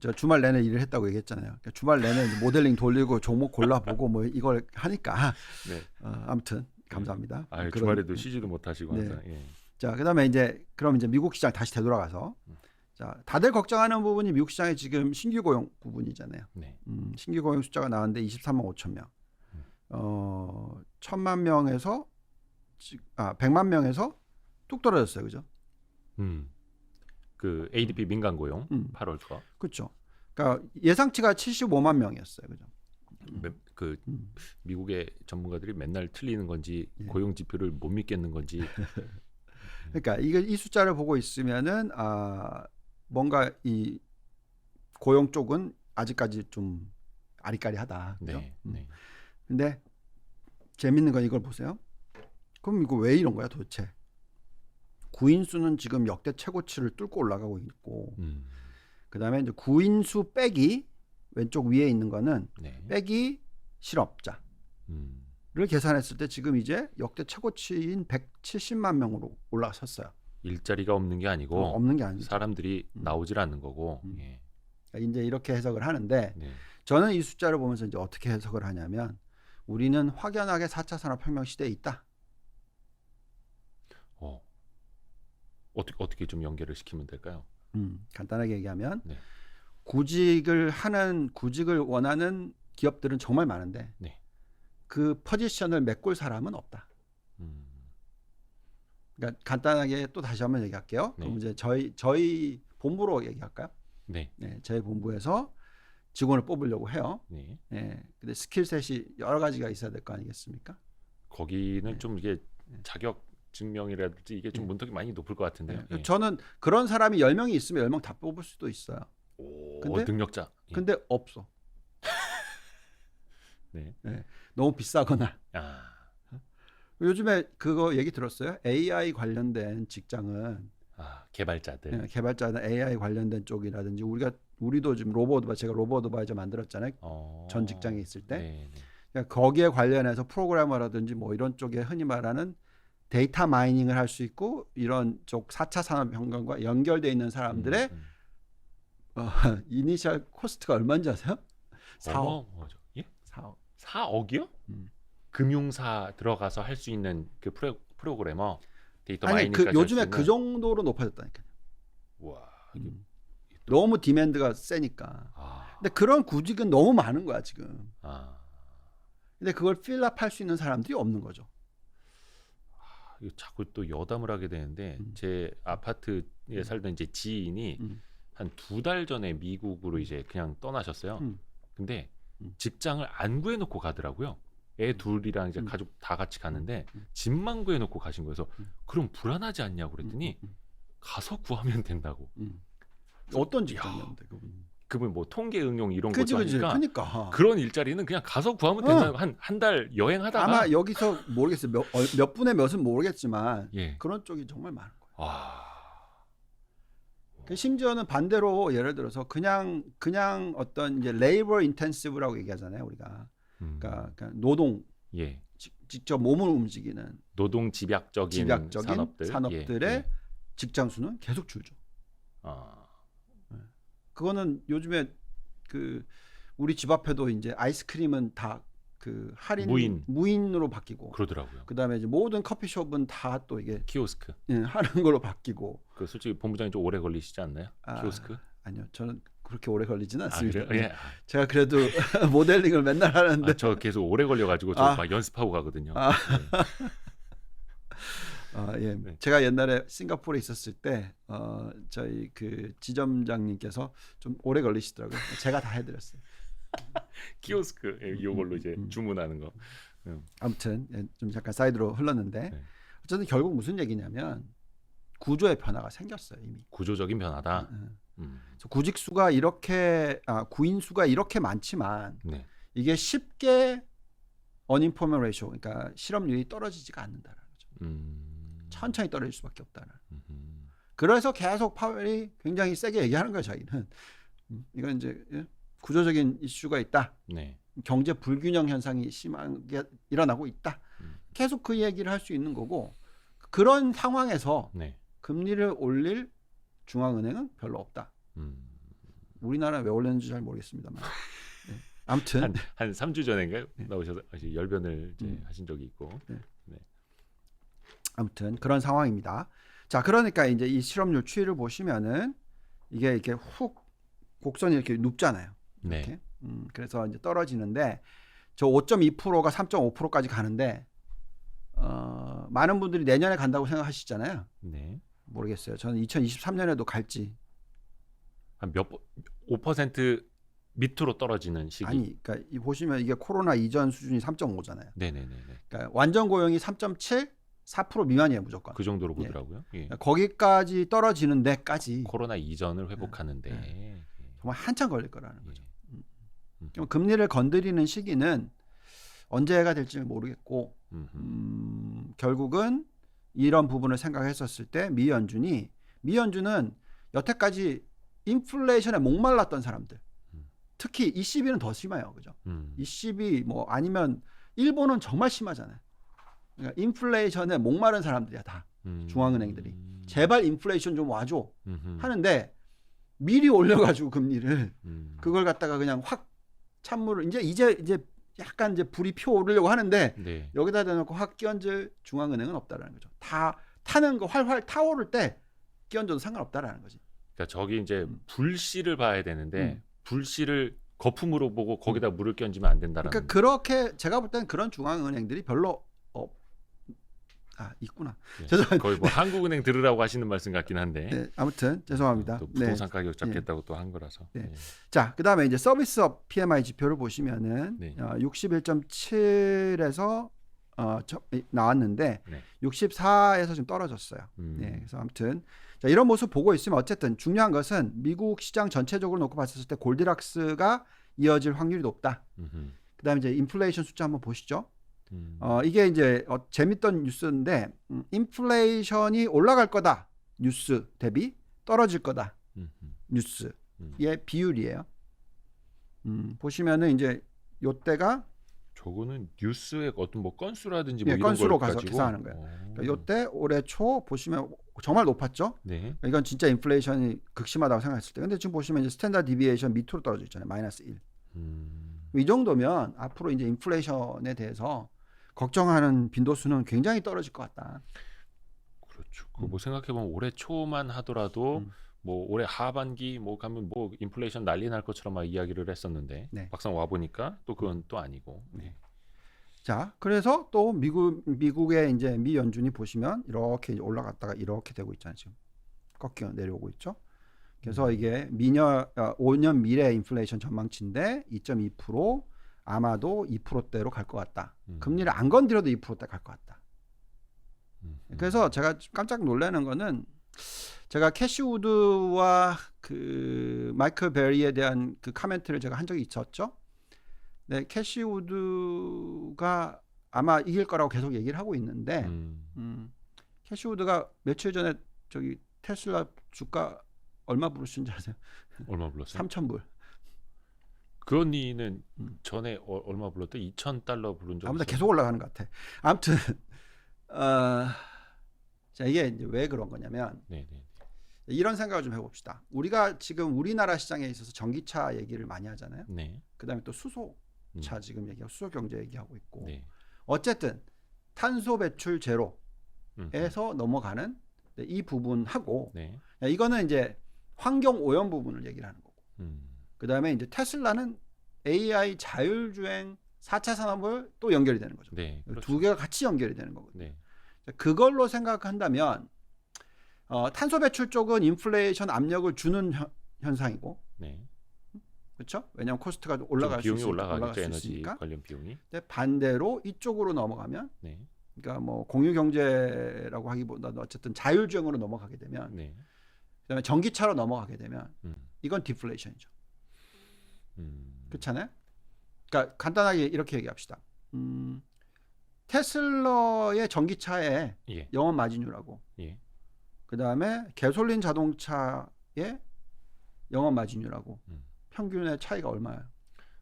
저 주말 내내 일을 했다고 얘기했잖아요. 그러니까 주말 내내 이제 모델링 돌리고 종목 골라보고 뭐 이걸 하니까 네. 아무튼 감사합니다. 아, 주말에도 쉬지도 못하시고 네. 항상. 예. 자, 그다음에 그럼 이제 미국 시장 다시 되돌아가서 자, 다들 걱정하는 부분이 미국 시장의 지금 신규 고용 부분이잖아요. 네. 신규 고용 숫자가 나왔는데 23만 5천 명. 1,000만 명에서 100만 명에서 뚝 떨어졌어요. 그죠? 그 ADP 민간 고용 8월 거. 그렇죠. 그러니까 예상치가 75만 명이었어요. 그죠? 그 미국의 전문가들이 맨날 틀리는 건지 고용 지표를 못 믿겠는 건지. 그러니까 이 숫자를 보고 있으면은 뭔가 이 고용 쪽은 아직까지 좀 아리까리하다. 그죠? 네. 네. 근데 재밌는 건 이걸 보세요. 그럼 이거 왜 이런 거야 도대체? 구인 수는 지금 역대 최고치를 뚫고 올라가고 있고, 그다음에 이제 구인 수 빼기 왼쪽 위에 있는 거는 네. 빼기 실업자를 계산했을 때 지금 이제 역대 최고치인 170만 명으로 올라섰어요. 일자리가 없는 게 아니고 없는 게 아니죠. 사람들이 나오질 않는 거고. 예. 그러니까 이제 이렇게 해석을 하는데 네. 저는 이 숫자를 보면서 이제 어떻게 해석을 하냐면 우리는 확연하게 4차 산업혁명 시대에 있다. 어떻게 좀 연결을 시키면 될까요? 간단하게 얘기하면 네. 구직을 원하는 기업들은 정말 많은데 네. 그 포지션을 메꿀 사람은 없다. 그러니까 간단하게 또 다시 한번 얘기할게요. 네. 그럼 이제 저희 본부로 얘기할까요? 네. 네, 저희 본부에서 직원을 뽑으려고 해요. 네. 예. 근데 스킬셋이 여러 가지가 있어야 될 거 아니겠습니까? 거기는 네. 좀 이게 자격 증명이라든지 이게 좀 문턱이 많이 높을 것 같은데요. 예. 예. 저는 그런 사람이 10명이 있으면 10명 다 뽑을 수도 있어요. 오, 근데- 능력자. 예. 근데 없어. 네. 예. 너무 비싸거나. 아, 요즘에 그거 얘기 들었어요? AI 관련된 직장은 개발자들. 예, 개발자나 AI 관련된 쪽이라든지 우리도 지금 제가 로봇 어드바이저 만들었잖아요. 전 직장에 있을 때. 네, 네. 그러니까 거기에 관련해서 프로그래머라든지 뭐 이런 쪽에 흔히 말하는 데이터 마이닝을 할 수 있고 이런 쪽 4차 산업혁명과 연결돼 있는 사람들의 이니셜 코스트가 얼마인지 아세요? 4억. 뭐죠? 예? 4억. 4억이요? 금융사 들어가서 할 수 있는 그 프로그래머 데이터 아니 마이닝까지 할 요즘에 수 있는. 그 정도로 높아졌다니까요. 와, 이게 너무 디맨드가 세니까. 아, 근데 그런 구직은 너무 많은 거야 지금. 아, 근데 그걸 필업할 수 있는 사람들이 없는 거죠. 이거 자꾸 또 여담을 하게 되는데 제 아파트에 살던 이제 지인이 한 2달 전에 미국으로 이제 그냥 떠나셨어요. 근데 직장을 안 구해놓고 가더라고요. 애 둘이랑 이제 가족 다 같이 가는데 집만 구해놓고 가신 거여서 그럼 불안하지 않냐고 그랬더니 가서 구하면 된다고. 어떤 직장이었는데 그분 뭐 통계 응용 이런 것도 그치. 하니까 그러니까 그런 일자리는 그냥 가서 구하면 된다. 한 달 여행하다가 아마 여기서 모르겠어요. 몇 분의 몇은 모르겠지만 예. 그런 쪽이 정말 많은 거예요. 아, 심지어는 반대로 예를 들어서 그냥 어떤 이제 레이버 인텐시브라고 얘기하잖아요, 우리가. 그러니까 노동 예. 직접 몸을 움직이는 노동 집약적인 산업들의 예. 직장 수는 계속 줄죠. 아, 그거는 요즘에 그 우리 집 앞에도 이제 아이스크림은 다 그 할인 무인으로 바뀌고 그러더라고요. 그다음에 이제 모든 커피숍은 다 또 이게 키오스크. 하는 걸로 바뀌고. 그 솔직히 본부장님 좀 오래 걸리시지 않나요? 키오스크? 아니요, 저는 그렇게 오래 걸리지는 않습니다. 그래요? 예. 제가 그래도 모델링을 맨날 하는데 저 계속 오래 걸려가지고 저 막 연습하고 가거든요. 예. 네. 제가 옛날에 싱가포르에 있었을 때 저희 그 지점장님께서 좀 오래 걸리시더라고요. 제가 다 해드렸어요. 키오스크 이걸로 이제 주문하는 거. 아무튼 좀 잠깐 사이드로 흘렀는데 네. 어쨌든 결국 무슨 얘기냐면 구조의 변화가 생겼어요 이미. 구조적인 변화다. 그래서 구직 수가 이렇게 구인 수가 이렇게 많지만 네. 이게 쉽게 unemployment ratio, 그러니까 실업률이 떨어지지가 않는다는 거죠. 천천히 떨어질 수밖에 없다는. 그래서 계속 파웰이 굉장히 세게 얘기하는 거예요. 자기는 이건 이제 구조적인 이슈가 있다. 네. 경제 불균형 현상이 심하게 일어나고 있다. 계속 그 얘기를 할 수 있는 거고 그런 상황에서 네. 금리를 올릴 중앙은행은 별로 없다. 우리나라 왜 올렸는지 잘 모르겠습니다만. 네. 아무튼 한 3주 전인가요? 나오셔서 열변을 이제 하신 적이 있고. 네. 네. 아무튼 그런 상황입니다. 자, 그러니까 이제 이 실업률 추이를 보시면은 이게 이렇게 훅 곡선이 이렇게 눕잖아요. 이렇게. 네. 그래서 이제 떨어지는데 저 5.2%가 3.5%까지 가는데 많은 분들이 내년에 간다고 생각하시잖아요. 네. 모르겠어요. 저는 2023년에도 갈지. 한 5% 밑으로 떨어지는 시기. 아니, 그러니까 보시면 이게 코로나 이전 수준이 3.5잖아요. 네네네. 그러니까 완전 고용이 3.7, 4% 미만이에요, 무조건. 그 정도로 보더라고요. 예. 그러니까 거기까지 떨어지는 데까지 코로나 이전을 회복하는데 정말 한참 걸릴 거라는 거죠. 그럼 금리를 건드리는 시기는 언제가 될지 모르겠고 결국은 이런 부분을 생각했었을 때 미 연준은 여태까지 인플레이션에 목말랐던 사람들, 특히 ECB는 더 심해요, 그죠? ECB 뭐 아니면 일본은 정말 심하잖아요. 그러니까 인플레이션에 목마른 사람들이야 다. 중앙은행들이 제발 인플레이션 좀 와줘 하는데 미리 올려가지고 금리를 그걸 갖다가 그냥 확 찬물을 이제 약간 이제 불이 피어오르려고 하는데 네. 여기다 대놓고 확 끼얹을 중앙은행은 없다라는 거죠. 다 타는 거 활활 타오를 때 끼얹어도 상관없다라는 거지. 그러니까 저기 이제 불씨를 봐야 되는데 불씨를 거품으로 보고 거기다 물을 끼얹으면 안 된다라는. 그러니까 그렇게 제가 볼 때는 그런 중앙은행들이 별로 있구나. 네. 죄송합니다. 거의 뭐 한국은행 들으라고 하시는 말씀 같긴 한데. 네, 아무튼 죄송합니다. 또 부동산 가격 잡겠다고 또 한 거라서. 네. 네. 자, 그다음에 이제 서비스업 PMI 지표를 보시면은 네. 61.7에서 나왔는데 네. 64에서 좀 떨어졌어요. 네, 그래서 아무튼 자, 이런 모습 보고 있으면 어쨌든 중요한 것은 미국 시장 전체적으로 놓고 봤을 때 골디락스가 이어질 확률이 높다. 그다음에 이제 인플레이션 숫자 한번 보시죠. 이게 이제 재밌던 뉴스인데 인플레이션이 올라갈 거다 뉴스 대비 떨어질 거다 뉴스의 비율이에요. 보시면은 이제 요때가 저거는 뉴스의 어떤 뭐 건수라든지 뭐 이런 건수로 걸 가서 가지고? 계산하는 거예요. 그러니까 요때 올해 초 보시면 정말 높았죠. 네. 이건 진짜 인플레이션이 극심하다고 생각했을 때. 근데 지금 보시면 이제 스탠다드 디비에이션 밑으로 떨어져 있잖아요. -1. 이 정도면 앞으로 이제 인플레이션에 대해서 걱정하는 빈도수는 굉장히 떨어질 것 같다. 그렇죠. 뭐 생각해 보면 올해 초만 하더라도 뭐 올해 하반기 뭐 가면 뭐 인플레이션 난리 날 것처럼 막 이야기를 했었는데 네. 막상 와 보니까 또 그건 또 아니고. 네. 자, 그래서 또 미국의 이제 미 연준이 보시면 이렇게 올라갔다가 이렇게 되고 있잖아요. 지금 꺾여 내려오고 있죠. 그래서 이게 5년 미래 인플레이션 전망치인데 2.2% 아마도 2%대로 갈 것 같다. 금리를 안 건드려도 2%대 갈 것 같다. 그래서 제가 깜짝 놀라는 거는 제가 캐시우드와 그 마이클 베리에 대한 그 코멘트를 제가 한 적이 있었죠. 네, 캐시우드가 아마 이길 거라고 계속 얘기를 하고 있는데 캐시우드가 며칠 전에 저기 테슬라 주가 얼마 부르신지 아세요? 얼마 불렀어요? 3,000불. 그 언니는 전에 얼마 불렀대? $2,000 부른 적 아무튼 있어요? 계속 올라가는 것 같아. 아무튼 자, 이게 이제 왜 그런 거냐면 이런 생각을 좀 해봅시다. 우리가 지금 우리나라 시장에 있어서 전기차 얘기를 많이 하잖아요. 네. 그다음에 또 수소차 지금 얘기하고 수소 경제 얘기하고 있고. 네. 어쨌든 탄소 배출 제로에서 넘어가는 이 부분하고 네. 이거는 이제 환경 오염 부분을 얘기를 하는 거고. 그다음에 이제 테슬라는 AI 자율주행 4차 산업을 또 연결이 되는 거죠. 네, 그렇죠. 두 개가 같이 연결이 되는 거거든요. 네. 그걸로 생각한다면 탄소 배출 쪽은 인플레이션 압력을 주는 현상이고, 네. 그렇죠? 왜냐하면 코스트가 올라갈 수 비용이 있으니까, 올라가겠죠. 에너지 관련 비용이. 근데 반대로 이쪽으로 넘어가면, 네. 그러니까 뭐 공유 경제라고 하기보다는 어쨌든 자율주행으로 넘어가게 되면, 네. 그다음에 전기차로 넘어가게 되면, 이건 디플레이션이죠. 그렇잖아요. 그러니까 간단하게 이렇게 얘기합시다. 테슬라의 전기차의 영업 마진율하고, 그다음에 가솔린 자동차의 영업 마진율하고 평균의 차이가 얼마예요?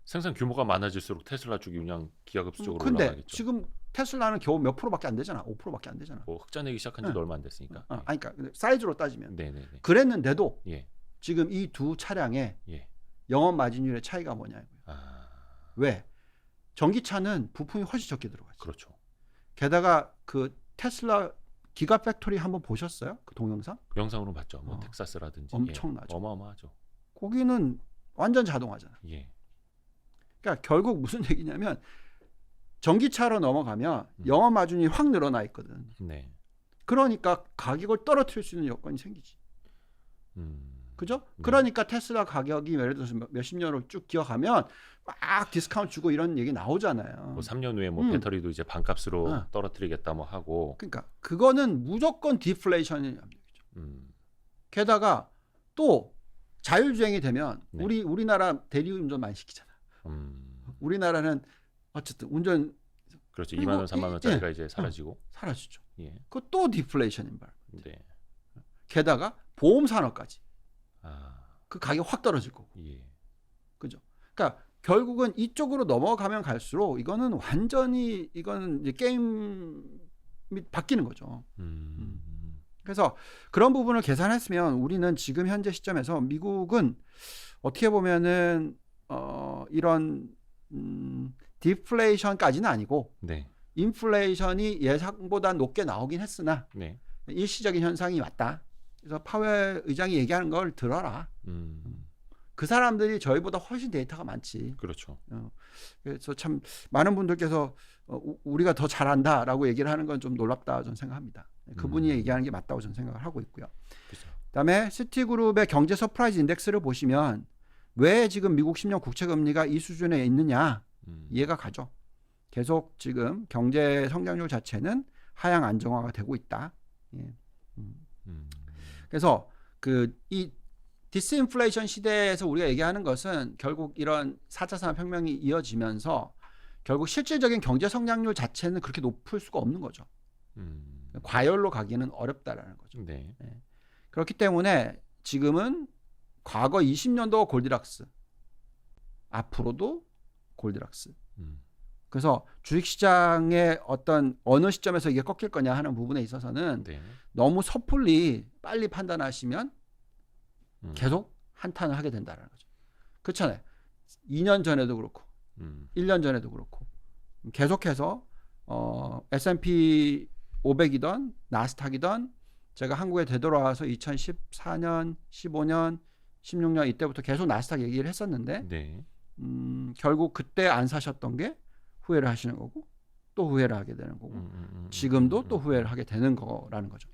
생산 규모가 많아질수록 테슬라 쪽이 그냥 기하급수적으로 근데 올라가겠죠. 지금 테슬라는 겨우 몇 프로밖에 안 되잖아. 5%밖에 안 되잖아. 뭐 흑자내기 시작한 지도 얼마 안 됐으니까. 아니, 그러니까 사이즈로 따지면. 네네네. 그랬는데도 지금 이 두 차량의 영업 마진율의 차이가 뭐냐고요. 왜? 전기차는 부품이 훨씬 적게 들어가죠. 그렇죠. 게다가 그 테슬라 기가 팩토리 한번 보셨어요? 그 동영상? 영상으로 봤죠. 뭐 텍사스라든지. 엄청나죠. 어마어마하죠. 거기는 완전 자동화잖아. 그러니까 결국 무슨 얘기냐면 전기차로 넘어가면 영업 마진이 확 늘어나 있거든. 네. 그러니까 가격을 떨어뜨릴 수 있는 여건이 생기지. 그죠? 그러니까 테슬라 가격이 예를 들어서 몇십 년을 쭉 기어가면 막 디스카운트 주고 이런 얘기 나오잖아요. 뭐 3년 후에 뭐 배터리도 이제 반값으로 떨어뜨리겠다 뭐 하고. 그러니까 그거는 무조건 디플레이션이 압력이죠. 게다가 또 자율주행이 되면 우리나라 대리운전 많이 시키잖아. 우리나라는 어쨌든 운전 그렇죠. 2만 원, 3만 원짜리가 이제 사라지고. 사라지죠. 그거 또 디플레이션인 말. 네. 게다가 보험 산업까지. 그 가격 확 떨어질 거고. 그죠? 그러니까 결국은 이쪽으로 넘어가면 갈수록 이거는 완전히 이거는 이제 게임이 바뀌는 거죠. 그래서 그런 부분을 계산했으면 우리는 지금 현재 시점에서 미국은 어떻게 보면은 이런 디플레이션까지는 아니고 인플레이션이 예상보다 높게 나오긴 했으나 일시적인 현상이 왔다. 그래서 파웰 의장이 얘기하는 걸 들어라. 그 사람들이 저희보다 훨씬 데이터가 많지. 그렇죠. 그래서 참 많은 분들께서 우리가 더 잘한다라고 얘기를 하는 건 좀 놀랍다 저는 생각합니다. 그분이 얘기하는 게 맞다고 저는 생각을 하고 있고요. 그렇죠. 그다음에 시티그룹의 경제 서프라이즈 인덱스를 보시면 왜 지금 미국 10년 국채 금리가 이 수준에 있느냐 이해가 가죠. 계속 지금 경제 성장률 자체는 하향 안정화가 되고 있다. 예. 그래서 이 디스인플레이션 시대에서 우리가 얘기하는 것은 결국 이런 4차 산업혁명이 이어지면서 결국 실질적인 경제 성장률 자체는 그렇게 높을 수가 없는 거죠. 과열로 가기는 어렵다라는 거죠. 네. 예. 그렇기 때문에 지금은 과거 20년도 골디락스, 앞으로도 골디락스. 그래서 주식시장의 어느 시점에서 이게 꺾일 거냐 하는 부분에 있어서는 네. 너무 섣불리 빨리 판단하시면 계속 한탄을 하게 된다는 거죠. 그렇잖아요. 2년 전에도 그렇고 1년 전에도 그렇고 계속해서 S&P 500이던 나스닥이던 제가 한국에 되돌아와서 2014년, 15년, 16년 이때부터 계속 나스닥 얘기를 했었는데 네. 결국 그때 안 사셨던 게 후회를 하시는 거고 또 후회를 하게 되는 거고 지금도 또 후회를 하게 되는 거라는 거죠.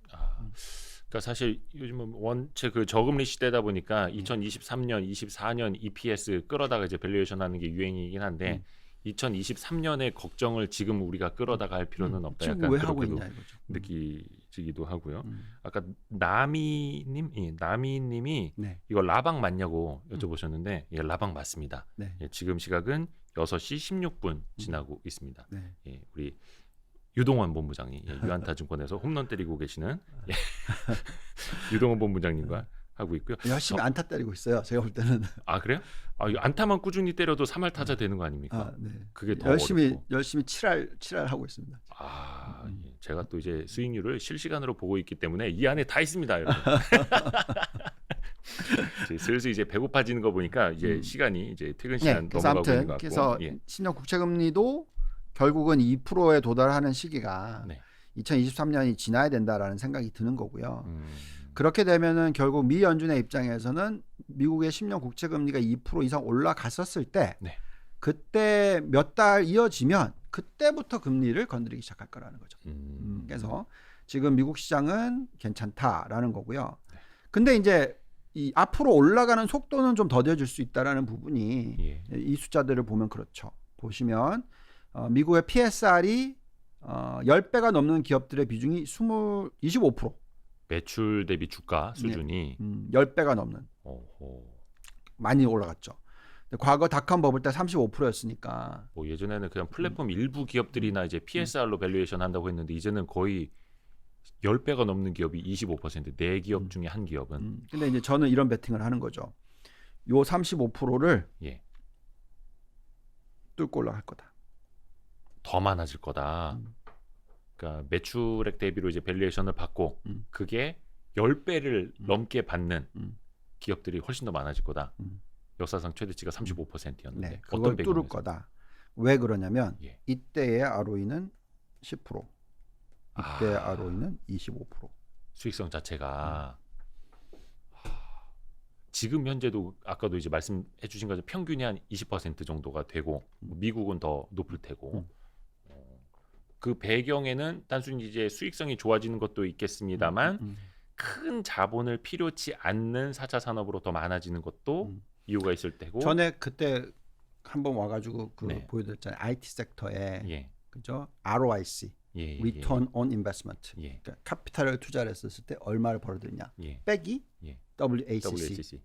그러니까 사실 요즘은 원체 그 저금리 시대다 보니까 2023년, 24년 EPS 끌어다가 이제 밸류에이션 하는 게 유행이긴 한데 2023년의 걱정을 지금 우리가 끌어다가 할 필요는 없다. 지금 약간 왜 하고 그렇게도 있냐 이거죠. 느끼지기도 하고요. 아까 나미님이 네. 이거 라방 맞냐고 여쭤보셨는데 예, 라방 맞습니다. 네. 예, 지금 시각은 6시 16분 지나고 있습니다. 네. 예, 우리 유동원 본부장이 유한타증권에서 홈런 때리고 계시는 유동원 본부장님과 하고 있고요. 열심히 안타 때리고 있어요. 제가 볼 때는. 아 그래요? 안타만 꾸준히 때려도 3할 타자 되는 거 아닙니까? 네. 그게 더 열심히 어렵고. 칠할 하고 있습니다. 예. 제가 또 이제 수익률을 실시간으로 보고 있기 때문에 이 안에 다 있습니다, 여러분. 슬슬 이제 배고파지는 거 보니까 이제 시간이 이제 퇴근 시간 그래서 넘어가고 있는 것 같고. 그래서 10년 국채 금리도 결국은 2%에 도달하는 시기가 2023년이 지나야 된다라는 생각이 드는 거고요. 그렇게 되면은 결국 미 연준의 입장에서는 미국의 10년 국채 금리가 2% 이상 올라갔었을 때 그때 몇 달 이어지면 그때부터 금리를 건드리기 시작할 거라는 거죠. 그래서 지금 미국 시장은 괜찮다라는 거고요. 근데 이제 이 앞으로 올라가는 속도는 좀 더뎌질 수 있다라는 부분이 이 숫자들을 보면 그렇죠. 보시면 미국의 PSR이 10배가 넘는 기업들의 비중이 25%. 매출 대비 주가 수준이 10배가 넘는. 많이 올라갔죠. 과거 닷컴 버블 때 35%였으니까. 뭐 예전에는 그냥 플랫폼 일부 기업들이나 이제 PSR로 밸류에이션 한다고 했는데 이제는 거의 10배가 넘는 기업이 25%, 4기업 중에 한 기업은. 근데 이제 저는 이런 베팅을 하는 거죠. 요 35%를 뚫고 올라갈 거다. 더 많아질 거다. 그러니까 매출액 대비로 이제 밸류에이션을 받고 그게 10배를 넘게 받는 기업들이 훨씬 더 많아질 거다. 역사상 최대치가 35%였는데 네, 그걸 뚫을 거다. 왜 그러냐면 이때의 ROE는 10%, 이때의 ROE는 25%. 수익성 자체가 지금 현재도 아까도 이제 말씀해 주신 것처럼 평균이 한 20% 정도가 되고 미국은 더 높을 테고 그 배경에는 단순히 이제 수익성이 좋아지는 것도 있겠습니다만 큰 자본을 필요치 않는 4차 산업으로 더 많아지는 것도 이유가 있을 테고. 전에 그때 한번 와가지고 보여드렸잖아요. IT 섹터에 그죠? ROIC, Return on Investment. 그러니까 카피탈을 투자를 했었을 때 얼마를 벌어들이냐. 빼기 WACC.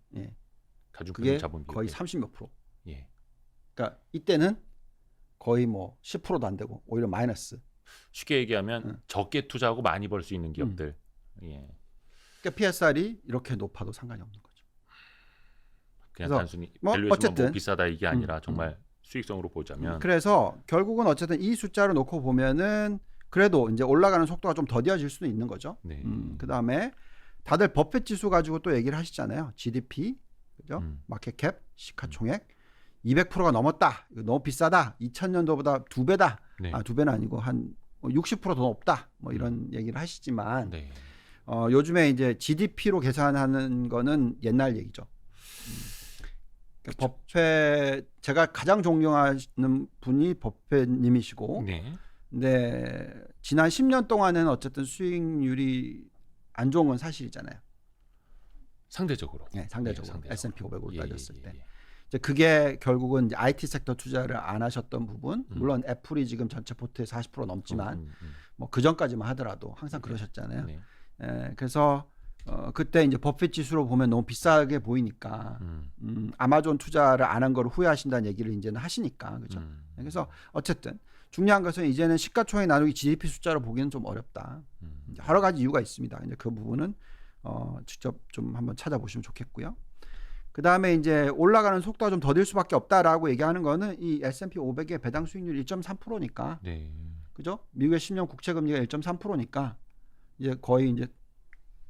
그게 거의 30몇 프로. 그러니까 이때는 거의 뭐 10%도 안 되고 오히려 마이너스. 쉽게 얘기하면 적게 투자하고 많이 벌 수 있는 기업들. 그러니까 PSR이 이렇게 높아도 상관이 없는 거죠. 그냥 단순히 밸류에이션만 뭐 비싸다 이게 아니라 정말 수익성으로 보자면. 그래서 결국은 어쨌든 이 숫자를 놓고 보면은 그래도 이제 올라가는 속도가 좀 더뎌질 수는 있는 거죠. 그다음에 다들 버핏 지수 가지고 또 얘기를 하시잖아요. GDP, 그죠? 마켓캡, 시가총액 200%가 넘었다. 이거 너무 비싸다. 2000년도보다 2배다. 아, 2배는 아니고 한 60% 더 높다. 뭐 이런 얘기를 하시지만 요즘에 이제 GDP로 계산하는 거는 옛날 얘기죠. 버페 제가 가장 존경하는 분이 버페님이시고, 네. 근데 지난 10년 동안은 어쨌든 수익률이 안 좋은 건 사실이잖아요. 상대적으로. 네, 상대적으로 네, S&P 500으로 따졌을 때. 예. 이제 그게 결국은 이제 IT 섹터 투자를 안 하셨던 부분, 물론 애플이 지금 전체 포트의 40% 넘지만 뭐 그 전까지만 하더라도 항상 그러셨잖아요. 네. 그래서 그때 이제 버핏 지수로 보면 너무 비싸게 보이니까 아마존 투자를 안 한 걸 후회하신다는 얘기를 이제는 하시니까, 그죠? 그래서 어쨌든 중요한 것은 이제는 시가총액 나누기 GDP 숫자로 보기는 좀 어렵다. 여러 가지 이유가 있습니다. 이제 그 부분은 직접 좀 한번 찾아보시면 좋겠고요. 그 다음에 이제 올라가는 속도가 좀 더딜 수밖에 없다라고 얘기하는 거는 이 S&P 500의 배당 수익률 1.3%니까, 네. 그죠? 미국의 10년 국채 금리가 1.3%니까 이제 거의 이제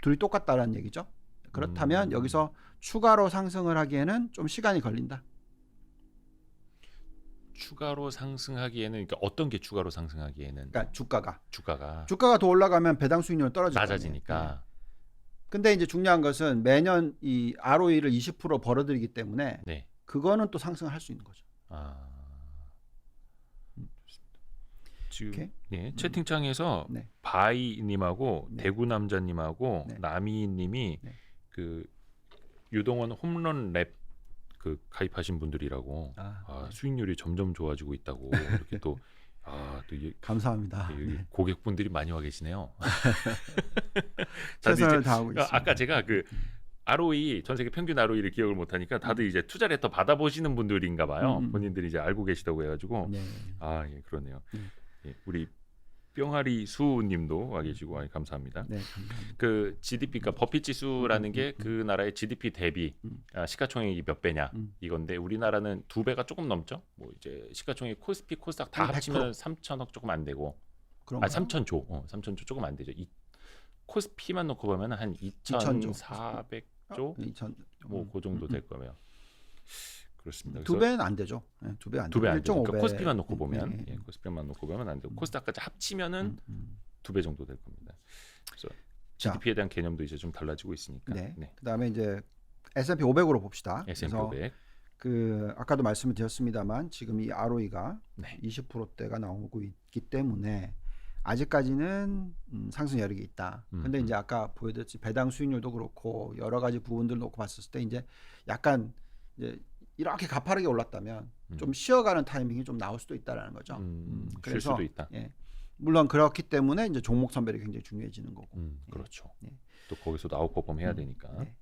둘이 똑같다라는 얘기죠. 그렇다면 여기서 추가로 상승을 하기에는 좀 시간이 걸린다. 추가로 상승하기에는, 그러니까 어떤 게 추가로 상승하기에는? 그러니까 주가가 더 올라가면 배당 수익률은 떨어질 거예요. 낮아지니까. 근데 이제 중요한 것은 매년 이 ROE를 20% 벌어들이기 때문에 네. 그거는 또 상승할 수 있는 거죠. 지금 네, 채팅창에서 네. 바이님하고 네. 대구 남자님하고 네. 나미님이 네. 그 유동원 홈런 랩 그 가입하신 분들이라고 네. 수익률이 점점 좋아지고 있다고 이렇게 또 감사합니다. 여기 고객분들이 많이 와 계시네요. 최선을 다하고 있습니다. 아까 제가 그 ROE 전 세계 평균 ROE를 기억을 못 하니까 다들 이제 투자 레터 받아보시는 분들인가 봐요. 본인들이 이제 알고 계시다고 해가지고 네. 예, 그러네요. 예, 우리 뿅아리 수님도 와 계시고 감사합니다. 네, 감사합니다. 그 GDP, 그러니까 버핏 지수라는 게 그 나라의 GDP 대비 시가총액이 몇 배냐 이건데 우리나라는 2배가 조금 넘죠. 뭐 이제 시가총액 코스피, 코스닥 다 합치면 3천억 조금 안 되고, 3천조, 3천조 조금 안 되죠. 코스피만 놓고 보면 한 2,400조, 2천, 뭐 그 정도 될 거면. 그렇습니다. 2배는 안 되죠. 네, 2배 안 되죠. 1.5배. 그러니까 코스피만 놓고 보면, 코스피만 놓고 보면 안 되고 코스닥까지 합치면은 2배 정도 될 겁니다. 그래서 GDP에 대한 개념도 이제 좀 달라지고 있으니까. 네. 네. 그다음에 이제 S&P 500으로 봅시다. S&P 그래서 500. 그 아까도 말씀을 드렸습니다만 지금 이 ROE가 네. 20%대가 나오고 있기 때문에 아직까지는 상승 여력이 있다. 근데 이제 아까 보여드렸지 배당 수익률도 그렇고 여러 가지 부분들 놓고 봤을 때 이제 약간 이제 이렇게 가파르게 올랐다면 좀 쉬어가는 타이밍이 좀 나올 수도 있다라는 거죠. 쉴 수도 있다. 예. 물론 그렇기 때문에 이제 종목 선별이 굉장히 중요해지는 거고. 그렇죠. 예. 또 거기서도 아웃퍼폼 해야 되니까. 네.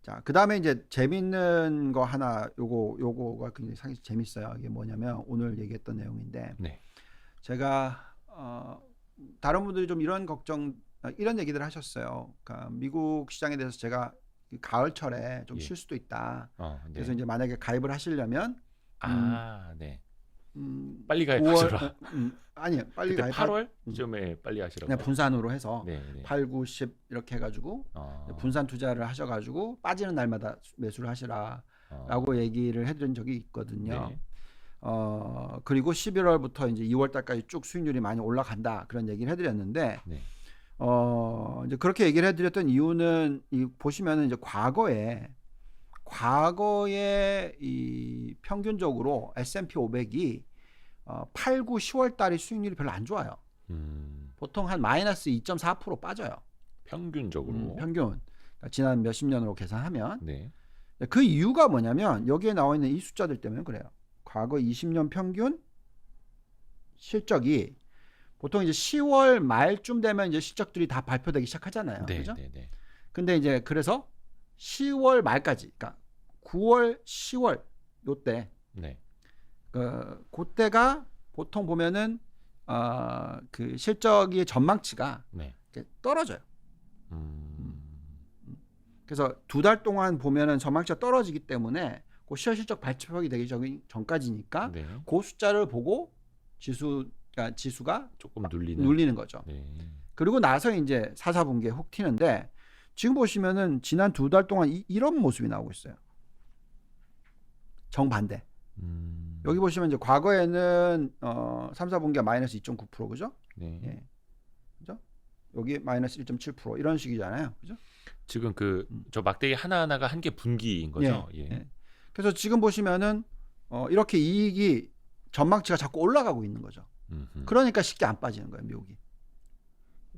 자, 그다음에 이제 재밌는 거 하나 요거가 굉장히 상당히 재밌어요. 이게 뭐냐면 오늘 얘기했던 내용인데 네. 제가 다른 분들이 좀 이런 얘기들 하셨어요. 그러니까 미국 시장에 대해서 제가 가을철에 좀 쉴 수도 있다. 네. 그래서 이제 만약에 가입을 하시려면 네. 빨리 가입하셔라. 아니요, 빨리 가입. 8월쯤에 빨리 하시라고. 그냥 분산으로 해서 네. 8, 9, 10 이렇게 해가지고 분산 투자를 하셔가지고 빠지는 날마다 매수를 하시라라고 얘기를 해드린 적이 있거든요. 네. 그리고 11월부터 이제 2월달까지 쭉 수익률이 많이 올라간다 그런 얘기를 해드렸는데. 네. 이제 그렇게 얘기를 해드렸던 이유는 보시면은 이제 과거에 이 평균적으로 S&P 500이 8, 9, 10월 달이 수익률이 별로 안 좋아요. 보통 한 마이너스 2.4% 빠져요. 평균적으로. 평균. 그러니까 지난 몇십 년으로 계산하면. 네. 그 이유가 뭐냐면 여기에 나와 있는 이 숫자들 때문에 그래요. 과거 20년 평균 실적이 보통 이제 10월 말쯤 되면 이제 실적들이 다 발표되기 시작하잖아요. 네, 그죠? 네. 근데 이제 그래서 10월 말까지, 그러니까 9월, 10월 요때, 네. 그때가 보통 보면은 그 실적의 전망치가 떨어져요. 그래서 2달 동안 보면은 전망치가 떨어지기 때문에 그 실적 발표하기 되기 전까지니까 그 숫자를 보고 지수가 조금 눌리는 거죠. 네. 그리고 나서 이제 4, 4분기에 훅 튀는데 지금 보시면은 지난 2달 동안 이런 모습이 나오고 있어요. 정반대. 여기 보시면 이제 과거에는 3, 4분기가 마이너스 2.9% 그죠? 네. 예. 그죠? 여기 마이너스 1.7% 이런 식이잖아요. 그죠? 지금 저 막대기 하나하나가 한 개 분기인 거죠. 예. 그래서 지금 보시면은 이렇게 이익이 전망치가 자꾸 올라가고 있는 거죠. 그러니까 쉽게 안 빠지는 거예요, 미국이.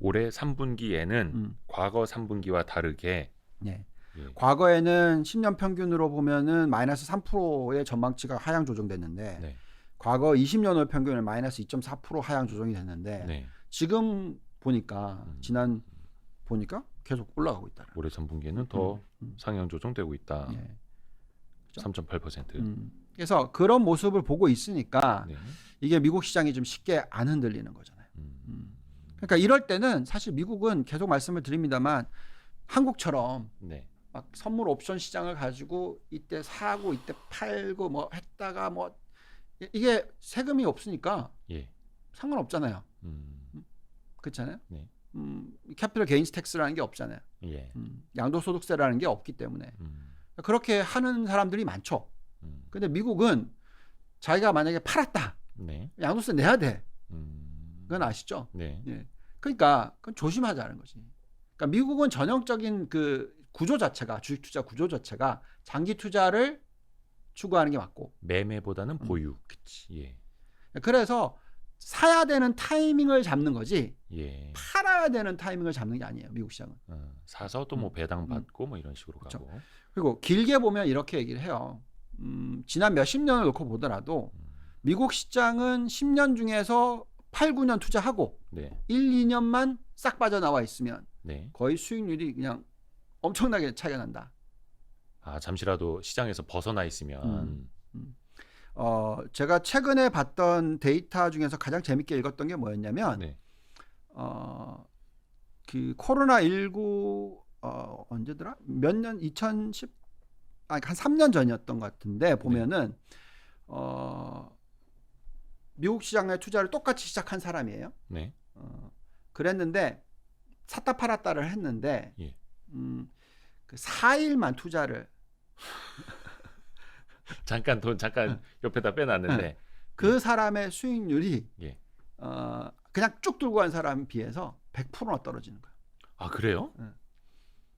올해 3분기에는 과거 3분기와 다르게 네. 예. 과거에는 10년 평균으로 보면은 마이너스 3%의 전망치가 하향 조정됐는데 네. 과거 20년을 평균을 마이너스 2.4% 하향 조정이 됐는데 네. 지금 보니까 지난 보니까 계속 올라가고 있다. 올해 3분기에는 더 상향 조정되고 있다. 예. 3.8%. 그래서 그런 모습을 보고 있으니까 네. 이게 미국 시장이 좀 쉽게 안 흔들리는 거잖아요. 그러니까 이럴 때는 사실 미국은 계속 말씀을 드립니다만 한국처럼 네. 막 선물 옵션 시장을 가지고 이때 사고 이때 팔고 뭐 했다가 뭐 이게 세금이 없으니까 예. 상관없잖아요. 그렇잖아요. 네. 캐피털 게인스 텍스라는 게 없잖아요. 예. 양도소득세라는 게 없기 때문에 그렇게 하는 사람들이 많죠. 근데 미국은 자기가 만약에 팔았다, 네. 양도세 내야 돼. 그건 아시죠? 네. 예. 그러니까 그건 조심하자는 거지. 그러니까 미국은 전형적인 그 구조 자체가 주식 투자 구조 자체가 장기 투자를 추구하는 게 맞고 매매보다는 보유. 그치. 예. 그래서 사야 되는 타이밍을 잡는 거지 예. 팔아야 되는 타이밍을 잡는 게 아니에요. 미국 시장은. 사서 또 뭐 배당 받고 뭐 이런 식으로 그렇죠. 가고. 그리고 길게 보면 이렇게 얘기를 해요. 지난 몇십 년을 놓고 보더라도 미국 시장은 10년 중에서 8, 9년 투자하고 네. 1, 2년만 싹 빠져나와 있으면 네. 거의 수익률이 그냥 엄청나게 차이가 난다. 아, 잠시라도 시장에서 벗어나 있으면 제가 최근에 봤던 데이터 중에서 가장 재밌게 읽었던 게 뭐였냐면 네. 그 코로나19 언제더라? 몇 년 2010 한 3년 전이었던 것 같은데 보면은 미국 시장의 투자를 똑같이 시작한 사람이에요. 네. 그랬는데 샀다 팔았다를 했는데 예. 그 4일만 투자를 잠깐 돈 잠깐 옆에다 빼놨는데 그 사람의 수익률이 예. 그냥 쭉 들고 간 사람에 비해서 100%나 떨어지는 거예요. 아, 그래요?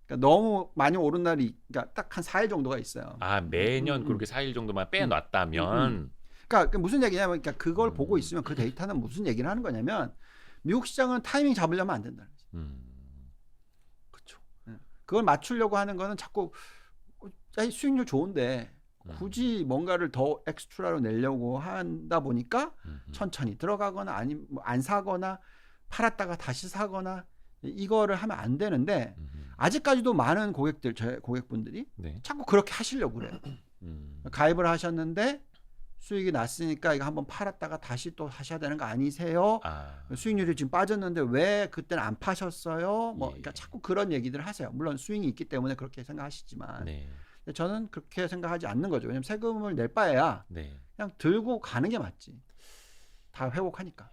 그러니까 너무 많이 오른 날이 그러니까 딱 한 4일 정도가 있어요. 아, 매년 그렇게 4일 정도만 빼놨다면 그러니까 무슨 얘기냐면 그러니까 그걸 보고 있으면 그 데이터는 무슨 얘기를 하는 거냐면 미국 시장은 타이밍 잡으려면 안 된다는 거죠. 그렇죠. 그걸 맞추려고 하는 거는 자꾸 수익률 좋은데 굳이 뭔가를 더 엑스트라로 내려고 한다 보니까 천천히 들어가거나 아니면 안 사거나 팔았다가 다시 사거나 이거를 하면 안 되는데 아직까지도 많은 고객들, 제 고객분들이 네. 자꾸 그렇게 하시려고 그래요. 가입을 하셨는데 수익이 났으니까 이거 한번 팔았다가 다시 또 하셔야 되는 거 아니세요? 수익률이 지금 빠졌는데 왜 그때는 안 파셨어요? 뭐 그러니까 자꾸 그런 얘기들 하세요. 물론 스윙이 있기 때문에 그렇게 생각하시지만 네. 저는 그렇게 생각하지 않는 거죠. 왜냐하면 세금을 낼 바에야 네. 그냥 들고 가는 게 맞지. 다 회복하니까.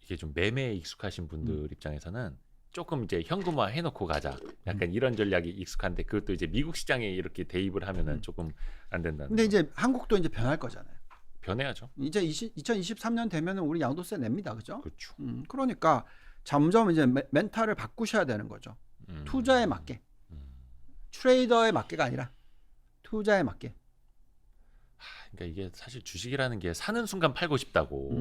이게 좀 매매에 익숙하신 분들 입장에서는 조금 이제 현금화 해놓고 가자. 약간 이런 전략이 익숙한데 그것도 이제 미국 시장에 이렇게 대입을 하면은 조금 안 된다는. 근데 이제 한국도 이제 변할 거잖아요. 변해야죠. 이제 2023년 되면은 우리 양도세 냅니다, 그죠? 그렇죠. 그러니까 점점 이제 멘탈을 바꾸셔야 되는 거죠. 투자에 맞게, 트레이더에 맞게가 아니라 투자에 맞게. 그러니까 이게 사실 주식이라는 게 사는 순간 팔고 싶다고.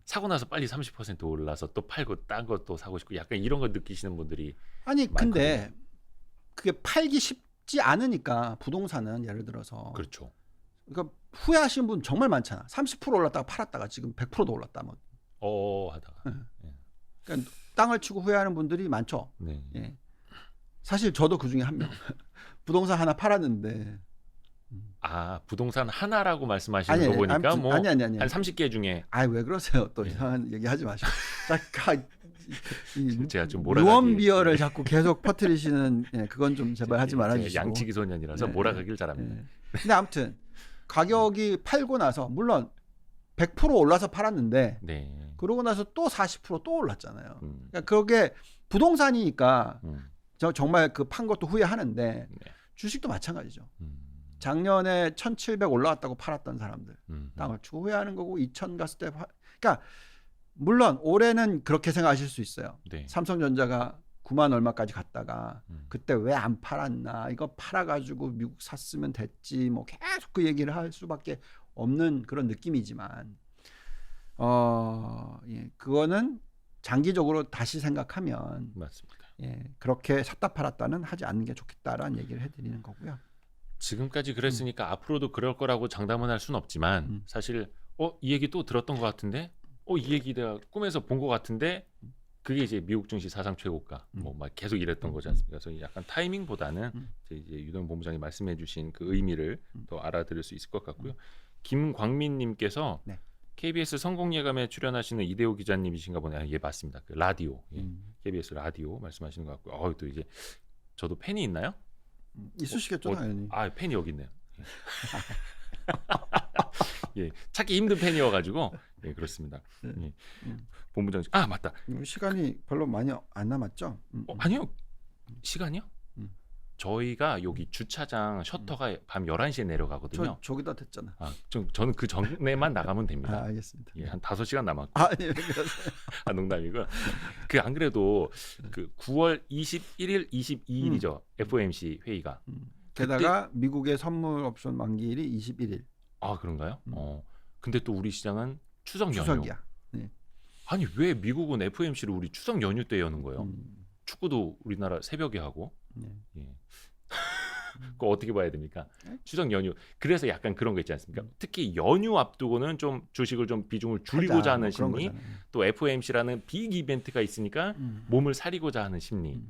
사고 나서 빨리 30% 올라서 또 팔고 딴 것도 사고 싶고 약간 이런 거 느끼시는 분들이 아니 많거든요. 근데 그게 팔기 쉽지 않으니까 부동산은 예를 들어서 그렇죠. 그러니까 후회하시는 분 정말 많잖아. 30% 올랐다가 팔았다가 지금 100%도 올랐다 뭐. 하다가. 그러니까 땅을 치고 후회하는 분들이 많죠. 네. 예. 사실 저도 그 중에 한 명. 부동산 하나 팔았는데. 아, 부동산 하나라고 말씀하시는 거 보니까 뭐 한 30개 중에. 왜 그러세요? 또 이상한 얘기 하지 마시고. 잠깐 제가 좀 유언비어를 자꾸 계속 퍼뜨리시는 그건 좀 제발 하지 말아 주시고. 양치기 소년이라서 몰아가길 잘합니다. 근데 아무튼 가격이 팔고 나서 물론 100% 올라서 팔았는데 네. 그러고 나서 또 40%또 올랐잖아요. 그러니까 그게 부동산이니까 정말 그 판 것도 후회하는데 주식도 마찬가지죠. 작년에 1,700 올라왔다고 팔았던 사람들 땅을 치고 후회하는 거고 2,000 갔을 때 그러니까 물론 올해는 그렇게 생각하실 수 있어요. 네. 삼성전자가 9만 얼마까지 갔다가 그때 왜 안 팔았나? 이거 팔아가지고 미국 샀으면 됐지. 뭐 계속 그 얘기를 할 수밖에 없는 그런 느낌이지만, 예, 그거는 장기적으로 다시 생각하면 맞습니다. 예, 그렇게 샀다 팔았다는 하지 않는 게 좋겠다라는 얘기를 해드리는 거고요. 지금까지 그랬으니까 앞으로도 그럴 거라고 장담은 할 수는 없지만 사실 이 얘기 또 들었던 것 같은데 이 얘기 내가 꿈에서 본 것 같은데 그게 이제 미국 증시 사상 최고가 뭐 막 계속 이랬던 거지 않습니까? 그래서 약간 타이밍보다는 이제 유동 본부장이 말씀해주신 그 의미를 더 알아들을 수 있을 것 같고요. 김광민님께서 네. KBS 성공예감에 출연하시는 이대호 기자님이신가 보네요. 예, 맞습니다. 그 라디오, KBS 라디오 말씀하시는 것 같고요. 또 이제 저도 팬이 있나요? 있으시겠죠, 당연히. 팬이 여기 있네요. 예, 찾기 힘든 팬이어가지고 예, 그렇습니다. 예. 본부장 맞다. 시간이 별로 많이 안 남았죠? 아니요. 시간이요? 저희가 여기 주차장 셔터가 밤 11시에 내려가거든요. 저기다 됐잖아. 저는 그 전에만 나가면 됩니다. 알겠습니다. 예, 한 5시간 남았고. 네, 농담이고요. 안 그래도 그 9월 21일, 22일이죠. FOMC 회의가. 게다가 미국의 선물 옵션 만기일이 21일. 그런가요? 근데 또 우리 시장은 추석 연휴. 추석이야. 네. 아니 왜 미국은 FOMC를 우리 추석 연휴 때 여는 거예요? 축구도 우리나라 새벽에 하고. 네. 예. 그거 어떻게 봐야 됩니까? 추석 연휴. 그래서 약간 그런 거 있지 않습니까? 특히 연휴 앞두고는 좀 주식을 좀 비중을 줄이고자 하는 심리, 또 FOMC라는 빅 이벤트가 있으니까 몸을 사리고자 하는 심리.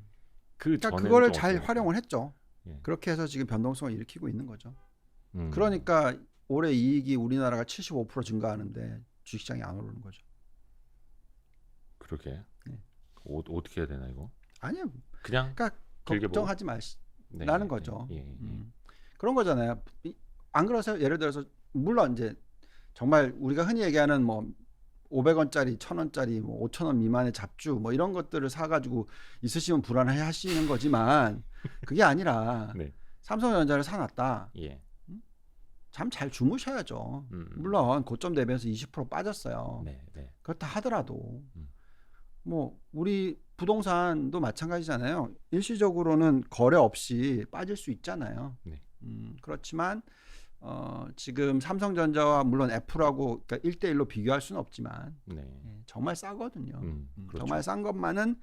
그러니까 그거를 잘 활용을 했죠. 예. 그렇게 해서 지금 변동성을 일으키고 있는 거죠. 그러니까 올해 이익이 우리나라가 75% 증가하는데 주식시장이 안 오르는 거죠. 그러게. 네. 어떻게 해야 되나 이거? 아니요. 그냥 그러니까 걱정하지 말라는 거죠. 예. 그런 거잖아요. 안 그러세요? 예를 들어서 물론 이제 정말 우리가 흔히 얘기하는 뭐 500원짜리, 1000원짜리, 뭐 5,000원 미만의 잡주 뭐 이런 것들을 사가지고 있으시면 불안해 하시는 거지만 그게 아니라 네. 삼성전자를 사놨다. 예. 잠 잘 주무셔야죠. 물론 고점 대비해서 20% 빠졌어요. 네. 그렇다 하더라도 뭐 우리 부동산도 마찬가지잖아요. 일시적으로는 거래 없이 빠질 수 있잖아요. 네. 그렇지만 지금 삼성전자와 물론 애플하고 그러니까 1대1로 비교할 수는 없지만 네. 정말 싸거든요. 그렇죠. 정말 싼 것만은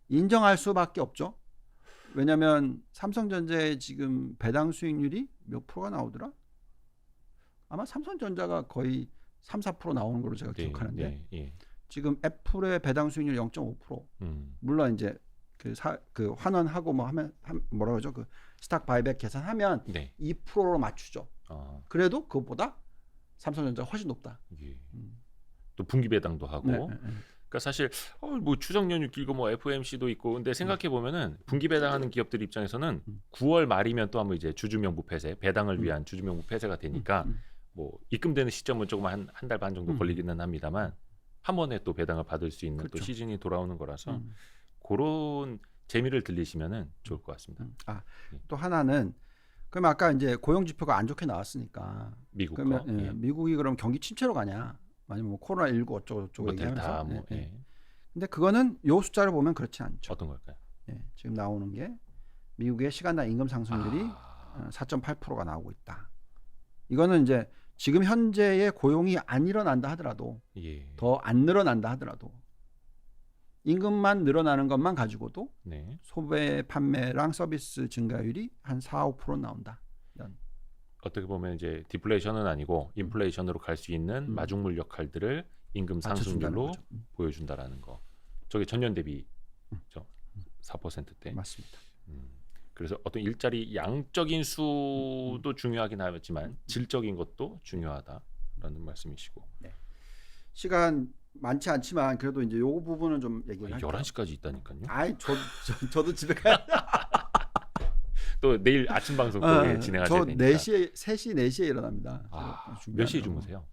인정할 수밖에 없죠. 왜냐하면 삼성전자의 지금 배당 수익률이 몇 프로가 나오더라? 아마 삼성전자가 거의 3, 4% 나오는 걸로 제가 기억하는데 예. 지금 애플의 배당 수익률 0.5%. 물론 이제 그 환원하고 뭐 하면 뭐라 그러죠? 그 스탁 바이백 계산하면 네. 2%로 맞추죠. 그래도 그것보다 삼성전자가 훨씬 높다. 예. 또 분기 배당도 하고. 네. 그러니까 사실 뭐 추석 연휴 길고 뭐 FOMC도 있고 근데 생각해 보면은 분기 배당하는 기업들 입장에서는 9월 말이면 또 한번 이제 주주명부 폐쇄, 배당을 위한 주주명부 폐쇄가 되니까 뭐 입금되는 시점은 조금 한 달 반 정도 걸리기는 합니다만 한 번에 또 배당을 받을 수 있는 그렇죠. 또 시즌이 돌아오는 거라서 그런 재미를 들리시면은 좋을 것 같습니다. 또 하나는 그럼 아까 이제 고용 지표가 안 좋게 나왔으니까 미국 그러면 미국이 그럼 경기 침체로 가냐? 아니면 뭐 코로나 19 어쩌고 얘기하면서. 근데 그거는 요 숫자를 보면 그렇지 않죠. 어떤 걸까요? 지금 나오는 게 미국의 시간당 임금 상승률이 4.8%가 나오고 있다. 이거는 이제 지금 현재의 고용이 안 일어난다 하더라도 더 안 늘어난다 하더라도 임금만 늘어나는 것만 가지고도 소비 판매랑 서비스 증가율이 한 4, 5% 나온다. 어떻게 보면 이제 디플레이션은 아니고 인플레이션으로 갈 수 있는 마중물 역할들을 임금 상승률로 보여준다라는 거. 저게 전년 대비 4%대. 맞습니다. 그래서 어떤 일자리 양적인 수도 중요하긴 하지만 질적인 것도 중요하다라는 말씀이시고. 네. 시간 많지 않지만 그래도 이제 요 부분은 좀 얘기를 할게요. 11시까지 있다니까요. 저도 집에 가야 또 내일 아침 방송 또 진행하셔야 되니까. 저 3시 4시에 일어납니다. 몇 시에 주무세요?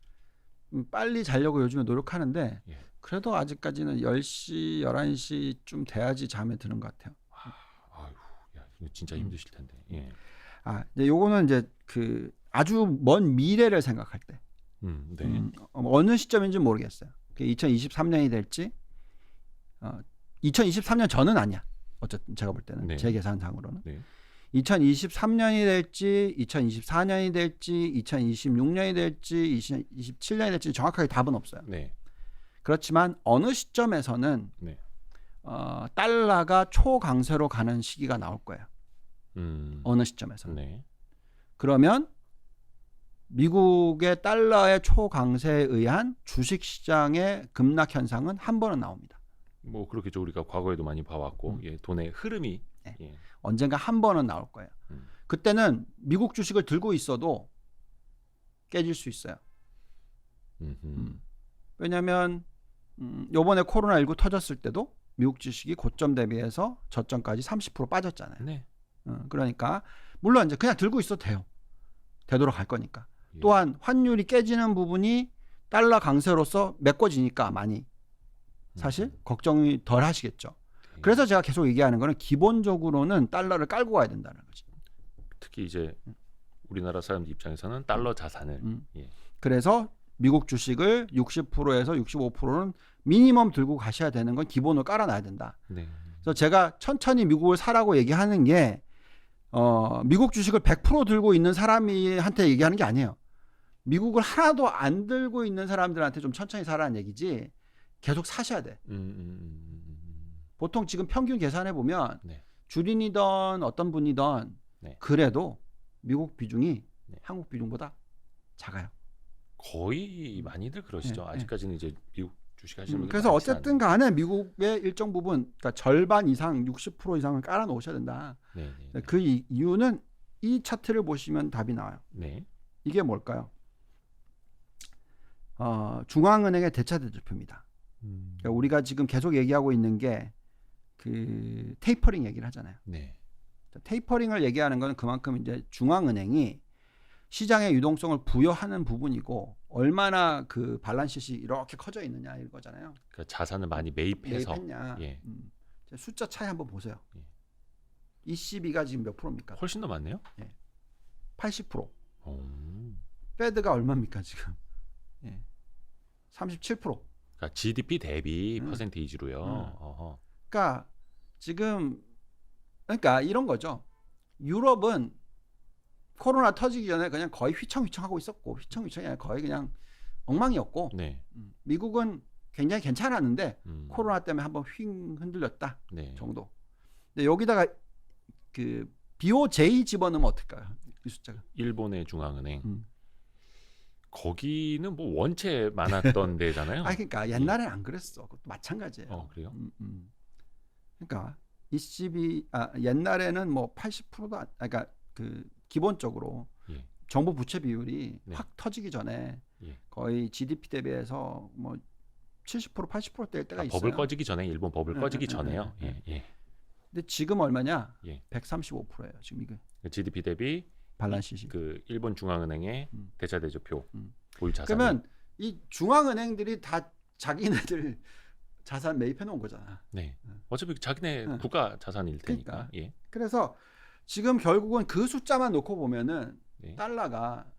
빨리 자려고 요즘에 노력하는데 그래도 아직까지는 10시, 11시쯤 돼야지 잠에 드는 것 같아요. 진짜 힘드실 텐데. 이제 요거는 이제 그 아주 먼 미래를 생각할 때. 어느 시점인지 모르겠어요. 2023년이 될지 2023년 전은 아니야. 어쨌든 제가 볼 때는 네. 제 계산상으로는 네. 2023년이 될지 2024년이 될지 2026년이 될지 2027년이 될지 정확하게 답은 없어요. 네. 그렇지만 어느 시점에서는 네. 달러가 초강세로 가는 시기가 나올 거예요. 어느 시점에서는. 네. 그러면 미국의 달러의 초강세에 의한 주식시장의 급락 현상은 한 번은 나옵니다. 뭐 그렇겠죠. 우리가 과거에도 많이 봐왔고 예, 돈의 흐름이 네. 예. 언젠가 한 번은 나올 거예요. 그때는 미국 주식을 들고 있어도 깨질 수 있어요. 왜냐하면 요번에 코로나19 터졌을 때도 미국 주식이 고점 대비해서 저점까지 30% 빠졌잖아요. 네. 그러니까 물론 이제 그냥 들고 있어도 돼요. 되도록 할 거니까. 예. 또한 환율이 깨지는 부분이 달러 강세로서 메꿔지니까 많이 사실 걱정이 덜 하시겠죠. 그래서 제가 계속 얘기하는 거는 기본적으로는 달러를 깔고 가야 된다는 거지. 특히 이제 우리나라 사람들 입장에서는 달러 자산을 예. 그래서 미국 주식을 60%에서 65%는 미니멈 들고 가셔야 되는 건 기본으로 깔아놔야 된다. 네. 그래서 제가 천천히 미국을 사라고 얘기하는 게 미국 주식을 100% 들고 있는 사람한테 얘기하는 게 아니에요. 미국을 하나도 안 들고 있는 사람들한테 좀 천천히 사라는 얘기지 계속 사셔야 돼. 보통 지금 평균 계산해 보면 네. 주린이든 어떤 분이든 네. 그래도 미국 비중이 네. 한국 비중보다 작아요. 거의 많이들 그러시죠. 네, 아직까지는 이제 미국 주식 하시는 분들 그래서 많지 어쨌든 간에 미국의 일정 부분, 그러니까 절반 이상 60% 이상을 깔아 놓으셔야 된다. 네, 네, 그 이유는 이 차트를 보시면 답이 나와요. 네. 이게 뭘까요? 중앙은행의 대차대조표입니다. 그러니까 우리가 지금 계속 얘기하고 있는 게 그 테이퍼링 얘기를 하잖아요. 네. 테이퍼링을 얘기하는 건 그만큼 이제 중앙은행이 시장의 유동성을 부여하는 부분이고 얼마나 그 발란시시 이렇게 커져 있느냐 이런 거잖아요. 그러니까 자산을 많이 매입해서 매입했냐. 예. 숫자 차이 한번 보세요. 예. ECB가 지금 몇 프로입니까? 훨씬 더 많네요. 80%. 오. 페드가 얼마입니까 지금? 37%. 그러니까 GDP 대비 퍼센테이지로요. 어허. 그러니까 지금 그러니까 이런 거죠. 유럽은 코로나 터지기 전에 그냥 거의 휘청휘청하고 있었고 휘청휘청이 아니라 거의 그냥 엉망이었고 네. 미국은 굉장히 괜찮았는데 코로나 때문에 한번 휙 흔들렸다 네. 정도. 근데 여기다가 그 BOJ 집어넣으면 어떨까요? 이 숫자가. 일본의 중앙은행. 거기는 뭐 원체 많았던 데잖아요. 그러니까 옛날엔 안 그랬어. 그것도 마찬가지예요. 그래요? 그러니까 ECB 옛날에는 뭐 80%도 그러니까 그 기본적으로 예. 정부 부채 비율이 네. 확 터지기 전에 예. 거의 GDP 대비해서 뭐 70% 80%대일 때가 있어요. 버블 꺼지기 전에 일본 버블 꺼지기 전에요. 예. 예. 근데 지금 얼마냐? 예. 135%예요. 지금 이게 GDP 대비 발란시시. 그 일본 중앙은행의 대차대조표 보유 자산. 그러면 이 중앙은행들이 다 자기네들 자산 매입해 놓은 거잖아. 네. 어차피 자기네 국가 자산일 테니까. 그러니까. 예. 그래서 지금 결국은 그 숫자만 놓고 보면은 네. 달러가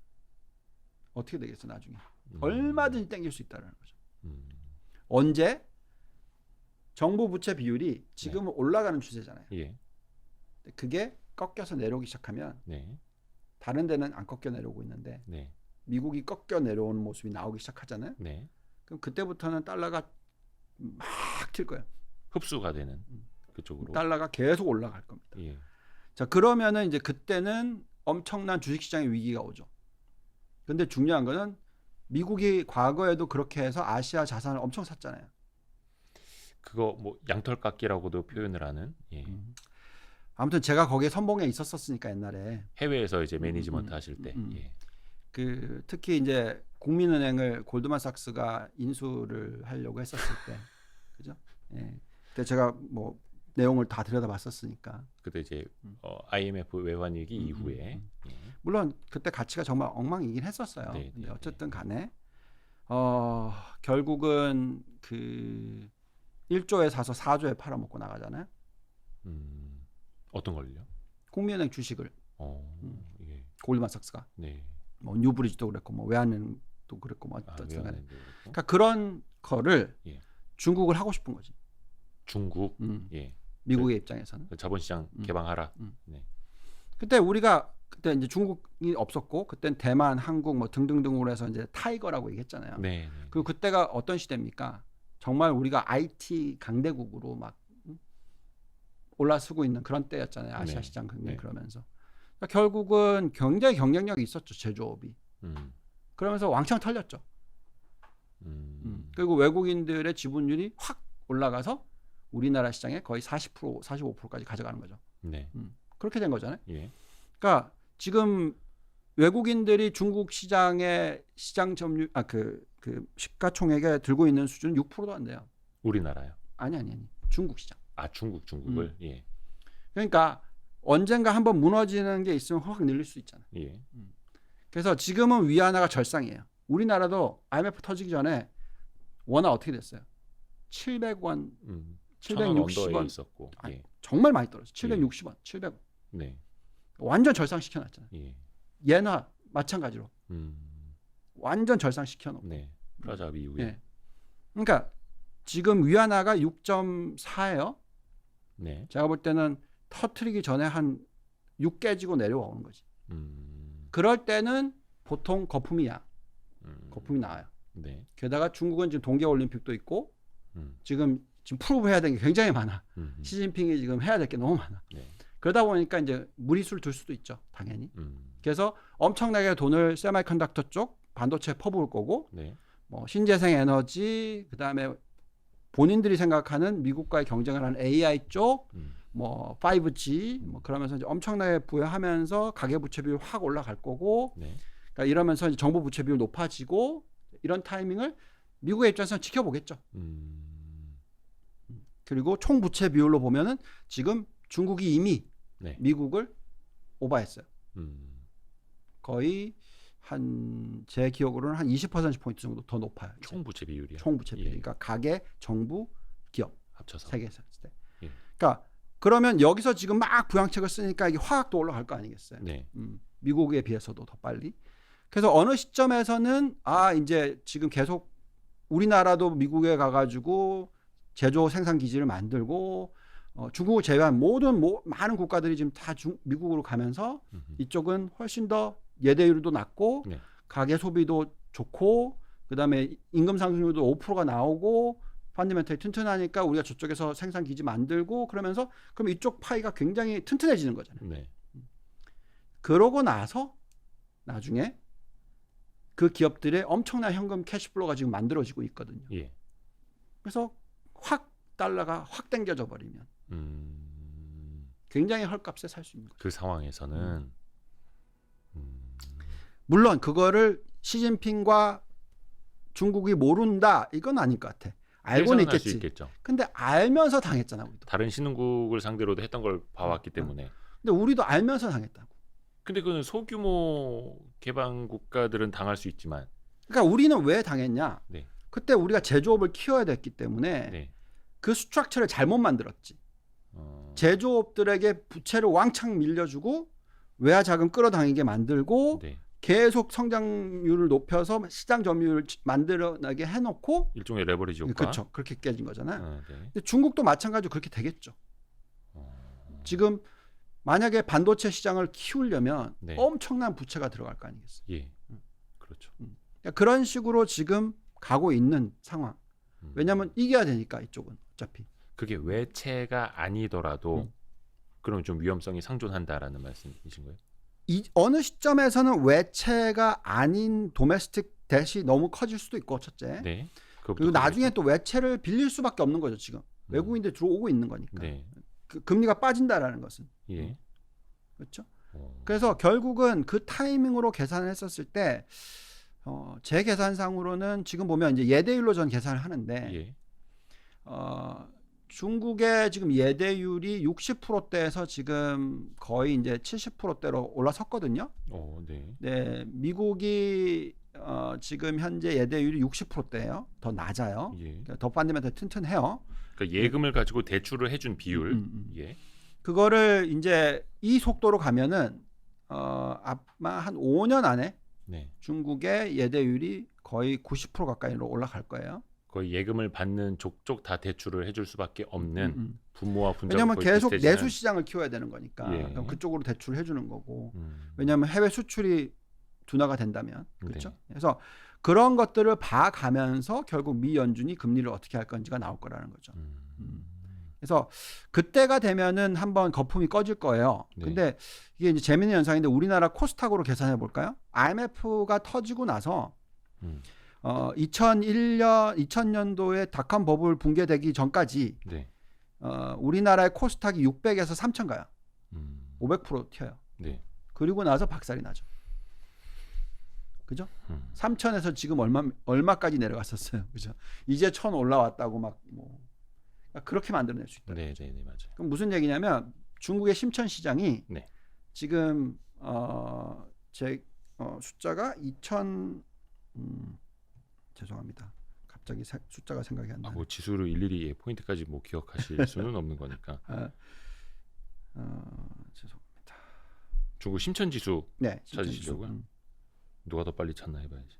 어떻게 되겠어 나중에 얼마든지 땡길 수 있다는 거죠. 언제 정부 부채 비율이 지금은 올라가는 추세잖아요. 예. 그게 꺾여서 내려오기 시작하면 네. 다른 데는 안 꺾여 내려오고 있는데 네. 미국이 꺾여 내려오는 모습이 나오기 시작하잖아요. 네. 그럼 그때부터는 달러가 막 튈 거예요. 흡수가 되는 그쪽으로. 달러가 계속 올라갈 겁니다. 예. 자, 그러면은 이제 그때는 엄청난 주식시장의 위기가 오죠. 근데 중요한 거는 미국이 과거에도 그렇게 해서 아시아 자산을 엄청 샀잖아요. 그거 뭐 양털깎기라고도 표현을 하는. 예. 아무튼 제가 거기에 선봉에 있었으니까 옛날에 해외에서 이제 매니지먼트 하실 때. 예. 그 특히 이제 국민은행을 골드만삭스가 인수를 하려고 했었을 때, 그죠? 예. 그때 제가 뭐 내용을 다 들여다봤었으니까. 그때 이제 IMF 외환 위기 이후에. 예. 물론 그때 가치가 정말 엉망이긴 했었어요. 네, 근데 어쨌든 간에 결국은 그 1조에 사서 4조에 팔아먹고 나가잖아요. 어떤 걸요? 국민은행 주식을. 예. 골드만삭스가. 네. 뭐 뉴브리지도 그랬고 뭐 외환은행도 그랬고 뭐 어쨌든 간에. 그러니까 그렇고. 그런 거를 예. 중국을 하고 싶은 거지. 중국. 예. 미국의 입장에서는. 자본시장 개방하라. 네. 그때 우리가 그때 이제 중국이 없었고 그때는 대만, 한국 뭐 등등등으로 해서 이제 타이거라고 얘기했잖아요. 네. 그리고 그때가 어떤 시대입니까? 정말 우리가 IT 강대국으로 막 올라서고 있는 그런 때였잖아요. 아시아 네. 시장 경쟁 네. 그러면서 그러니까 결국은 굉장히 경쟁력이 있었죠. 제조업이. 그러면서 왕창 털렸죠. 그리고 외국인들의 지분율이 확 올라가서 우리나라 시장에 거의 40%, 45%까지 가져가는 거죠. 네. 그렇게 된 거잖아요. 예. 그러니까 지금 외국인들이 중국 시장의 시장 점유 그 시가총액에 들고 있는 수준은 6%도 안 돼요. 우리나라요? 아니. 중국 시장. 아, 중국을. 예. 그러니까 언젠가 한번 무너지는 게 있으면 확 늘릴 수 있잖아요. 예. 그래서 지금은 위안화가 절상이에요. 우리나라도 IMF 터지기 전에 원화 어떻게 됐어요? 700원, 760원 있었고. 아니, 예. 정말 많이 떨어졌어요. 760원, 700원. 네. 완전 절상시켜놨잖아요. 예. 예나 마찬가지로 완전 절상시켜놓고. 네. 프라자 이후에. 예. 그러니까 지금 위안화가 6.4예요. 네. 제가 볼 때는 터트리기 전에 한 6 깨지고 내려오는 거지. 그럴 때는 보통 거품이 나와요. 네. 게다가 중국은 지금 동계올림픽도 있고 지금 프로브 해야 되는 게 굉장히 많아. 시진핑이 지금 해야 될 게 너무 많아. 네. 그러다 보니까 이제 무리수를 둘 수도 있죠. 당연히. 그래서 엄청나게 돈을 세미컨덕터 쪽 반도체에 퍼부을 거고 네. 뭐 신재생 에너지 그다음에 본인들이 생각하는 미국과의 경쟁을 하는 AI 쪽 뭐 5G 뭐 그러면서 이제 엄청나게 부여하면서 가계부채 비율 확 올라갈 거고 네. 그러니까 이러면서 이제 정부 부채 비율 높아지고 이런 타이밍을 미국의 입장에서는 지켜보겠죠. 그리고 총 부채 비율로 보면은 지금 중국이 이미 네. 미국을 오버했어요. 거의 한 제 기억으로는 한 20%포인트 정도 더 높아요. 총 부채 비율이요. 총 부채 비율. 예. 그러니까 가계, 정부, 기업 합쳐서. 세 개에서 했을 때. 예. 그러니까 그러면 여기서 지금 막 부양책을 쓰니까 이게 확 또 올라갈 거 아니겠어요? 네. 미국에 비해서도 더 빨리. 그래서 어느 시점에서는 이제 지금 계속 우리나라도 미국에 가가지고 제조 생산 기지를 만들고 중국을 제외한 많은 국가들이 지금 다 미국으로 가면서 이쪽은 훨씬 더 예대율도 낮고 네. 가계 소비도 좋고 그다음에 임금 상승률도 5%가 나오고 펀더멘털이 튼튼하니까 우리가 저쪽에서 생산 기지 만들고 그러면서 그럼 이쪽 파이가 굉장히 튼튼해지는 거잖아요. 네. 그러고 나서 나중에 그 기업들의 엄청난 현금 캐시플로가 지금 만들어지고 있거든요. 예. 그래서 확 달러가 확 당겨져 버리면 굉장히 헐값에 살 수 있는 거죠. 그 상황에서는 물론 그거를 시진핑과 중국이 모른다 이건 아닐 것 같아. 알고는 예상할 수 있겠지. 있겠죠. 근데 알면서 당했잖아 우리도. 다른 신흥국을 상대로도 했던 걸 봐왔기 때문에. 근데 우리도 알면서 당했다고. 근데 그건 소규모 개방 국가들은 당할 수 있지만. 그러니까 우리는 왜 당했냐? 네. 그때 우리가 제조업을 키워야 됐기 때문에 네. 그 스트럭처를 잘못 만들었지. 제조업들에게 부채를 왕창 밀려주고 외화 자금 끌어당기게 만들고 네. 계속 성장률을 높여서 시장 점유율을 만들어나게 해놓고 일종의 레버리지 효과. 그렇죠. 그렇게 깨진 거잖아요. 네. 근데 중국도 마찬가지로 그렇게 되겠죠. 지금 만약에 반도체 시장을 키우려면 네. 엄청난 부채가 들어갈 거 아니겠어요. 예. 그렇죠. 그러니까 그런 식으로 지금 가고 있는 상황. 왜냐하면 이겨야 되니까 이쪽은 어차피. 그게 외채가 아니더라도 그럼 좀 위험성이 상존한다라는 말씀이신 거예요? 어느 시점에서는 외채가 아닌 도메스틱 뎃이 너무 커질 수도 있고 첫째. 네. 그리고 나중에 또 외채를 빌릴 수밖에 없는 거죠 지금. 외국인들이 들어오고 있는 거니까. 네. 금리가 빠진다라는 것은. 예. 그렇죠. 그래서 결국은 그 타이밍으로 계산을 했었을 때 제 계산상으로는 지금 보면 이제 예대율로 전 계산을 하는데 예. 중국의 지금 예대율이 60%대에서 지금 거의 이제 70%대로 올라섰거든요. 네. 네, 미국이 지금 현재 예대율이 60%대예요. 더 낮아요. 예. 그러니까 더 펀더멘털 튼튼해요. 그러니까 예금을 가지고 대출을 해준 비율. 예. 그거를 이제 이 속도로 가면은 아마 한 5년 안에 네. 중국의 예대율이 거의 90% 가까이로 올라갈 거예요. 거의 예금을 받는 족족 다 대출을 해줄 수밖에 없는 부모와 분자가 왜냐하면 거의 계속 비슷해지는. 내수 시장을 키워야 되는 거니까 예. 그럼 그쪽으로 대출을 해주는 거고 음. 왜냐하면 해외 수출이 둔화가 된다면 그렇죠. 네. 그래서 그런 것들을 봐가면서 결국 미 연준이 금리를 어떻게 할 건지가 나올 거라는 거죠. 그래서 그때가 되면은 한번 거품이 꺼질 거예요. 네. 근데 이게 이제 재밌는 현상인데 우리나라 코스닥으로 계산해 볼까요? IMF가 터지고 나서 2000년도에 닷컴 버블 붕괴되기 전까지 네. 우리나라의 코스닥이 600에서 3000 가요. 500% 튀어요. 네. 그리고 나서 박살이 나죠. 그죠? 3000에서 지금 얼마까지 내려갔었어요. 그죠? 이제 1000 올라왔다고 막 뭐 그렇게 만들어낼 수 있다. 네, 네, 네, 맞아요. 그럼 무슨 얘기냐면 중국의 심천 시장이 네. 지금 제 숫자가 2000 죄송합니다. 갑자기 숫자가 생각이 안 나요. 뭐 지수를 일일이 포인트까지 뭐 기억하실 수는 없는 거니까. 죄송합니다. 중국 심천 지수 네, 찾으시려고요? 누가 더 빨리 찾나 해봐야지.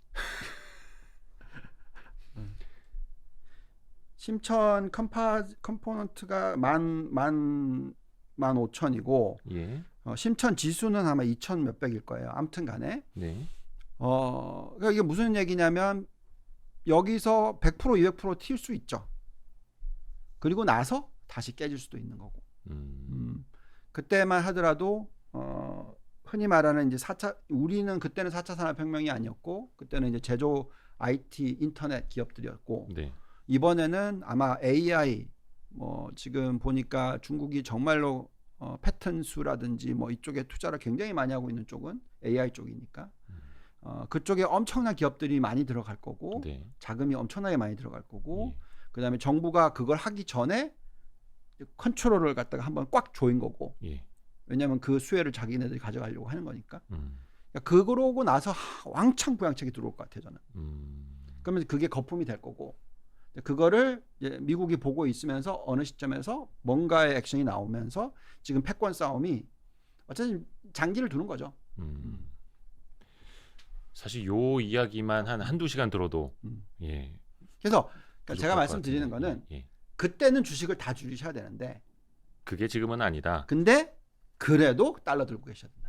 심천 컴포넌트가 15,000이고 예. 심천 지수는 아마 2,000 몇백일 거예요. 아무튼 간에 네. 그러니까 이게 무슨 얘기냐면 여기서 100% 200% 튈 수 있죠. 그리고 나서 다시 깨질 수도 있는 거고. 그때만 하더라도 흔히 말하는 이제 4차 우리는 그때는 4차 산업혁명이 아니었고 그때는 이제 제조 IT 인터넷 기업들이었고 네. 이번에는 아마 AI 뭐 지금 보니까 중국이 정말로 패턴 수라든지 뭐 이쪽에 투자를 굉장히 많이 하고 있는 쪽은 AI 쪽이니까 그쪽에 엄청난 기업들이 많이 들어갈 거고 네. 자금이 엄청나게 많이 들어갈 거고 예. 그다음에 정부가 그걸 하기 전에 컨트롤을 갖다가 한번 꽉 조인 거고 예. 왜냐하면 그 수혜를 자기네들이 가져가려고 하는 거니까 그러니까 그러고 나서 왕창 부양책이 들어올 것 같아요 저는. 그러면 그게 거품이 될 거고 그거를 이제 미국이 보고 있으면서 어느 시점에서 뭔가의 액션이 나오면서 지금 패권 싸움이 어쨌든 장기를 두는 거죠. 사실 요 이야기만 한두 시간 들어도 예. 그래서 그러니까 제가 부족할 것 말씀드리는 같은데. 거는 예. 그때는 주식을 다 줄이셔야 되는데 그게 지금은 아니다. 근데 그래도 달러 들고 계셔야 된다.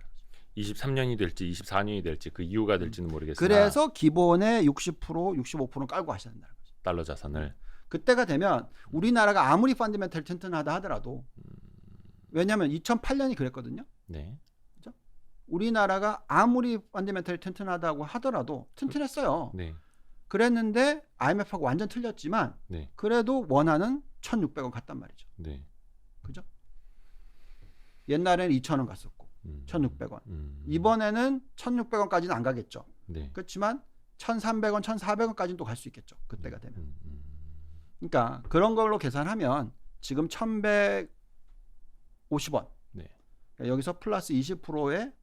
23년이 될지 24년이 될지 그 이유가 될지는 모르겠으나 그래서 기본에 60% 65% 깔고 하셔야 된다는 거죠. 달러 자산을 그때가 되면 우리나라가 아무리 펀더멘털 튼튼하다 하더라도 왜냐하면 2008년이 그랬거든요. 네. 그죠? 우리나라가 아무리 펀더멘털 튼튼하다고 하더라도 튼튼했어요. 네. 그랬는데 IMF하고 완전 틀렸지만 네. 그래도 원하는 1,600원 갔단 말이죠. 네. 그죠? 옛날에는 2,000원 갔었고 1,600원. 이번에는 1,600원까지는 안 가겠죠. 네. 그렇지만 1,300원, 1,400원까지는 또 갈 수 있겠죠. 그때가 되면. 그러니까 그런 걸로 계산하면 지금 1,150원. 네. 그러니까 여기서 플러스 20%의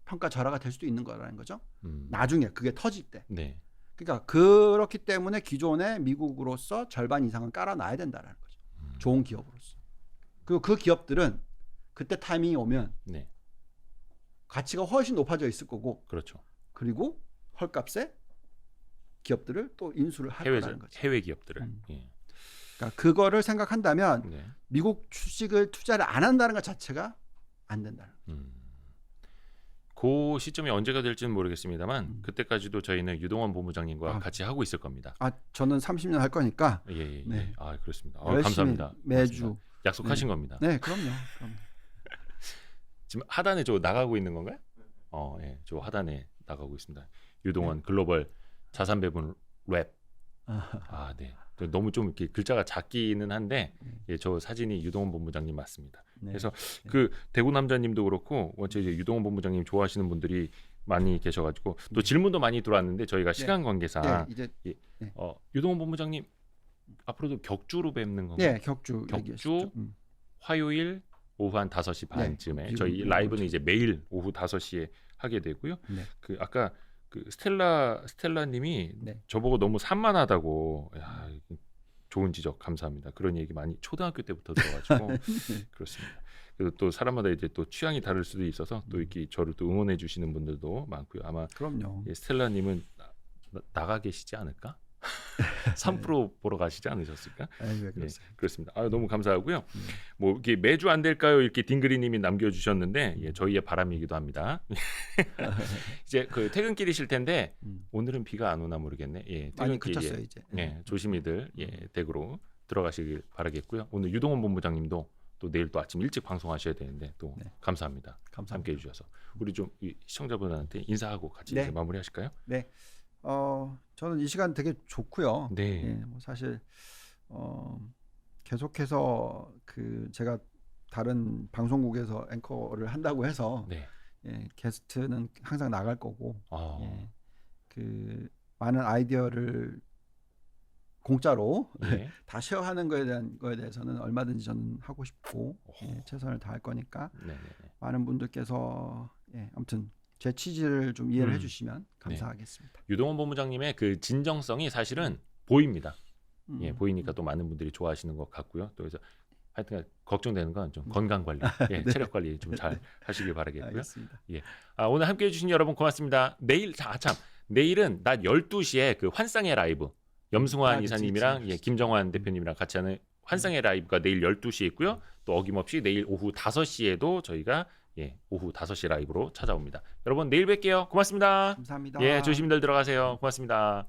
평가 절하가 될 수도 있는 거라는 거죠. 나중에 그게 터질 때. 네. 그러니까 그렇기 때문에 기존의 미국으로서 절반 이상은 깔아놔야 된다는 거죠. 좋은 기업으로서. 그리고 그 기업들은 그때 타이밍이 오면 네. 가치가 훨씬 높아져 있을 거고 그렇죠. 그리고 헐값에 기업들을 또 인수를 할 거라는 거죠. 해외 기업들을. 예. 그러니까 그거를 생각한다면 네. 미국 주식을 투자를 안 한다는 것 자체가 안 된다는 거죠. 그 시점이 언제가 될지는 모르겠습니다만 그때까지도 저희는 유동원 본부장님과 같이 하고 있을 겁니다. 저는 30년 할 거니까 예, 예, 예. 네. 그렇습니다. 열심히 감사합니다. 매주 고맙습니다. 약속하신 네. 겁니다. 네, 그럼요. 지금 하단에 저 나가고 있는 건가요? 예, 저 하단에 나가고 있습니다. 유동원 글로벌 자산 배분 랩. 네. 너무 좀 이렇게 글자가 작기는 한데 예, 저 사진이 유동원 본부장님 맞습니다. 네. 그래서 그 대구 남자님도 그렇고 원체 이제 유동원 본부장님 좋아하시는 분들이 많이 계셔가지고 또 질문도 많이 들어왔는데 저희가 시간 관계상 이제 유동원 본부장님 앞으로도 격주로 뵙는 건가요? 네, 격주 화요일 오후 한 5시 반쯤에 미국 저희 라이브는 이제 매일 오후 5시에 하게 되고요. 네. 그 아까 그 스텔라님이 네. 저보고 너무 산만하다고. 야, 좋은 지적 감사합니다. 그런 얘기 많이 초등학교 때부터 들어가지고 그렇습니다. 그리고 또 사람마다 이제 또 취향이 다를 수도 있어서 또 이렇게 저를 또 응원해 주시는 분들도 많고요. 아마 그럼요. 예, 스텔라님은 나가 계시지 않을까? 3% 보러 가시지 않으셨을까? 아니, 왜 그러세요? 네, 그렇습니다. 너무 감사하고요. 뭐 이게 매주 안 될까요? 이렇게 딩그리님이 남겨주셨는데 예, 저희의 바람이기도 합니다. 이제 그 퇴근길이실 텐데 오늘은 비가 안 오나 모르겠네. 예, 많이 퇴근길 그쳤어요 이제. 예, 조심히들 댁으로 들어가시길 바라겠고요. 오늘 유동원 본부장님도 또 내일 또 아침 일찍 방송하셔야 되는데 또 네. 감사합니다. 함께해 주셔서 우리 좀 이 시청자분한테 인사하고 같이 이제 마무리하실까요? 네. 저는 이 시간 되게 좋고요. 네. 예, 뭐 사실 계속해서 그 제가 다른 방송국에서 앵커를 한다고 해서 네. 예, 게스트는 항상 나갈 거고 아. 그 많은 아이디어를 공짜로 예. 다 쉐어하는 거에 대해서는 얼마든지 저는 하고 싶고 최선을 다할 거니까 네네. 많은 분들께서 아무튼 제 취지를 좀 이해를 해주시면 감사하겠습니다. 유동원 본부장님의 그 진정성이 사실은 보입니다. 예, 보이니까 또 많은 분들이 좋아하시는 것 같고요. 또 그래서 하여튼 걱정되는 건 좀 건강 관리, 예, 네. 체력 관리 좀 잘 하시길 바라겠고요. 알겠습니다. 예, 오늘 함께해 주신 여러분 고맙습니다. 내일 내일은 낮 12시에 그 환상의 라이브 염승환 이사님이랑 그치. 예, 김정환 대표님이랑 같이 하는 환상의 라이브가 내일 12시에 있고요. 또 어김없이 내일 오후 5시에도 저희가 오후 5시 라이브로 찾아옵니다. 여러분 내일 뵐게요. 고맙습니다. 감사합니다. 예, 조심히들 들어가세요. 고맙습니다.